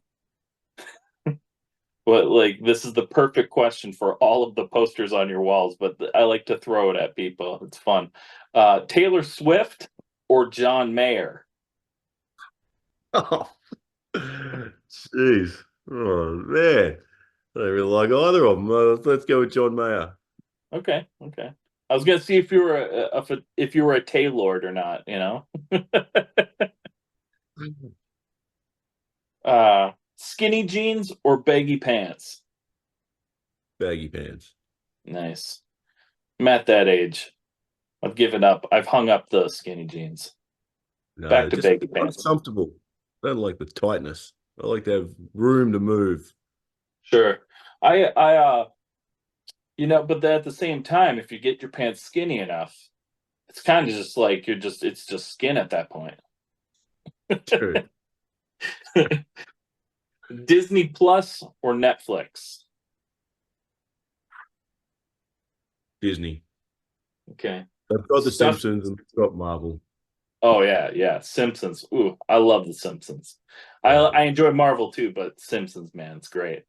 Well, like this is the perfect question for all of the posters on your walls, but I like to throw it at people. It's fun. Taylor Swift or John Mayer?
Oh, jeez. Oh, man. I don't really like either of them. Let's go with John Mayer.
Okay, okay. I was gonna see if you were if you were a Taylor or not. Skinny jeans or baggy pants?
Baggy pants.
Nice. I'm at that age. I've given up. I've hung up the skinny jeans.
No,
Back to
just
baggy pants.
uncomfortable. I don't like the tightness. I like to have room to move.
Sure. But at the same time, if you get your pants skinny enough, it's kind of just like it's just skin at that point.
True.
Disney Plus or Netflix?
Disney.
Okay.
They've got The
Stuff
Simpsons and they've got Marvel.
Oh yeah. Simpsons. Ooh, I love the Simpsons. I enjoy Marvel too, but Simpsons, man, it's great.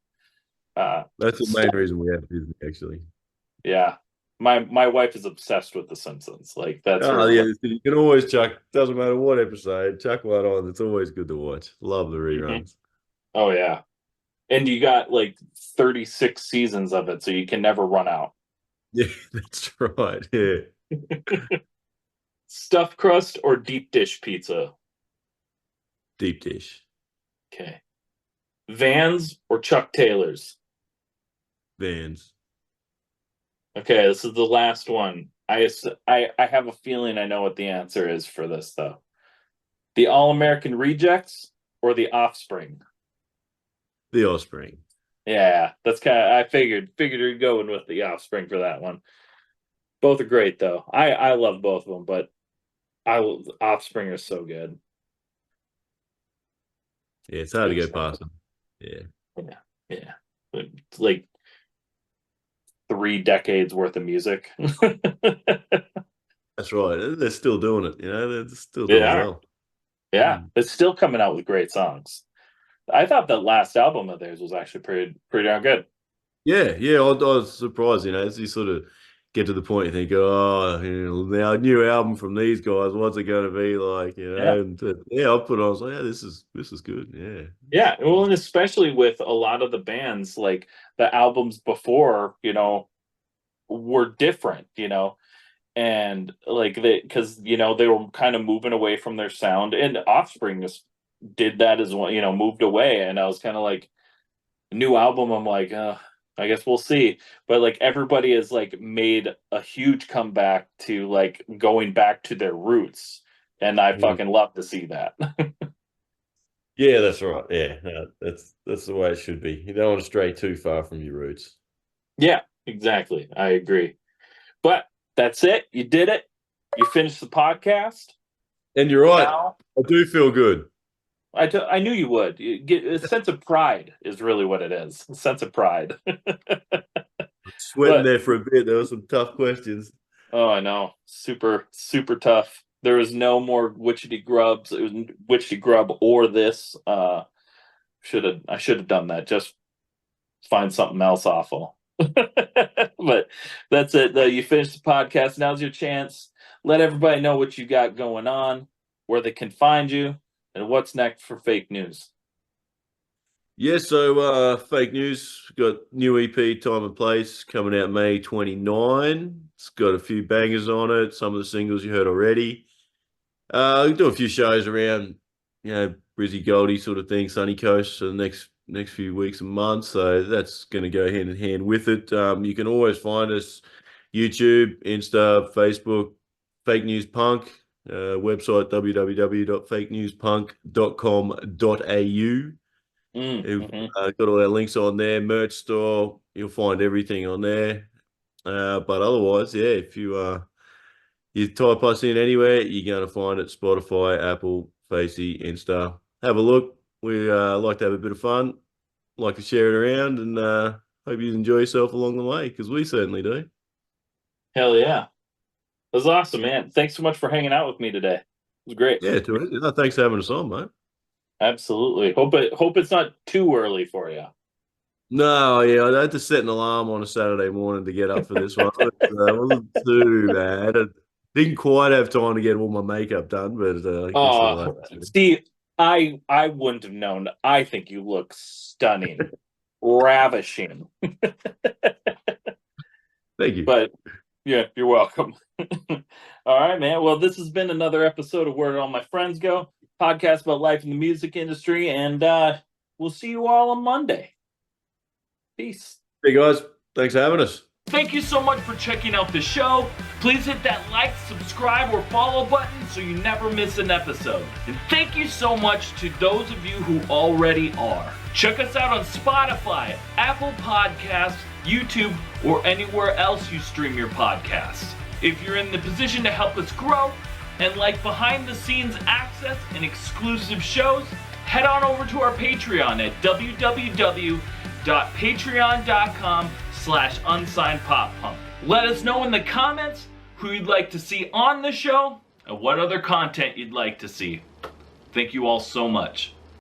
That's the main reason we have Disney, actually.
Yeah. My wife is obsessed with the Simpsons. Like that's
Oh
her.
yeah, you can always chuck. Doesn't matter what episode, chuck one on. It's always good to watch. Love the
Mhm.
reruns.
Oh yeah. And you got like 36 seasons of it, so you can never run out.
Yeah, that's right. Yeah,
Stuffed crust or deep dish pizza?
deep dish,
Okay. Vans or Chuck Taylors?
Vans.
Okay, this is the last one. I have a feeling I know what the answer is for this though. The All American Rejects or the Offspring?
The Offspring.
Yeah, that's kind of I figured you're going with the Offspring for that one. Both are great though. I love both of them, but Offspring are so good.
Yeah, it's hard to go past them. Yeah,
Yeah, yeah. It's like 3 decades worth of music.
that's right. They're still doing it. They're still
They
doing
are.
well.
Yeah, but still coming out with great songs. I thought that last album of theirs was actually pretty darn good.
Yeah. I was surprised. As you sort of get to the point, you think, oh, now a new album from these guys. What's it going to be like?
Yeah.
And yeah, I put on. I was like, yeah, this is good. Yeah.
Yeah, well, and especially with a lot of the bands, like the albums before, were different, and like because they were kind of moving away from their sound, and Offspring just did that as well, moved away, and I was kind of like, new album, I'm like, I guess we'll see, but like everybody has like made a huge comeback to like going back to their roots, and I
Mm.
fucking love to see that.
Yeah, that's right. Yeah, no, that's the way it should be. You don't want to stray too far from your roots.
Yeah, exactly. I agree. But that's it. You did it. You finished the podcast.
And you're right.
Now,
I do feel good.
I knew you would. You get a sense of pride is really what it is. A sense of pride.
Sweating
But
there for a bit. There were some tough questions.
oh, I know. Super, super tough. There was no more witchetty grubs. It was witchetty grub or this. I should have done that. Just find something else awful. But that's it. You finished the podcast. Now's your chance. Let everybody know what you got going on, where they can find you, and what's next for fake news.
Yeah, so fake news. Got new EP, Time and Place, coming out May 29. It's got a few bangers on it. Some of the singles you heard already. We do a few shows around, Brizzy Goldie sort of thing, Sunny Coast for the next few weeks and months. So that's going to go hand in hand with it. You can always find us YouTube, Insta, Facebook, Fake News Punk, website www.fakenewspunk.com.au. Got all our links on there, merch store. You'll find everything on there. But otherwise, yeah, if you type us in anywhere, you're going to find it. Spotify, Apple, Facey, Insta. Have a look. We like to have a bit of fun, like to share it around, and hope you enjoy yourself along the way, because we certainly do.
Hell yeah. That was awesome, man. Thanks so much for hanging out with me today. It was great.
Yeah, thanks for having us on, mate.
Absolutely. Hope it's not too early for you.
No, yeah, I had to set an alarm on a Saturday morning to get up for this one. It wasn't too bad. I didn't quite have time to get all my makeup done, but I guess it'll have to.
Steve, I wouldn't have known. I think you look stunning, ravishing.
Thank you.
But yeah, you're welcome. All right, man. Well, this has been another episode of Where Did All My Friends Go? Podcast about life in the music industry, and we'll see you all on Monday. Peace.
Hey guys, thanks for having us.
Thank you so much for checking out the show. Please hit that like, subscribe, or follow button so you never miss an episode. And thank you so much to those of you who already are. Check us out on Spotify, Apple Podcasts, YouTube, or anywhere else you stream your podcasts. If you're in the position to help us grow and like behind the scenes access and exclusive shows, head on over to our Patreon at www.patreon.com/unsignedpoppunk. Let us know in the comments who you'd like to see on the show, and what other content you'd like to see. Thank you all so much.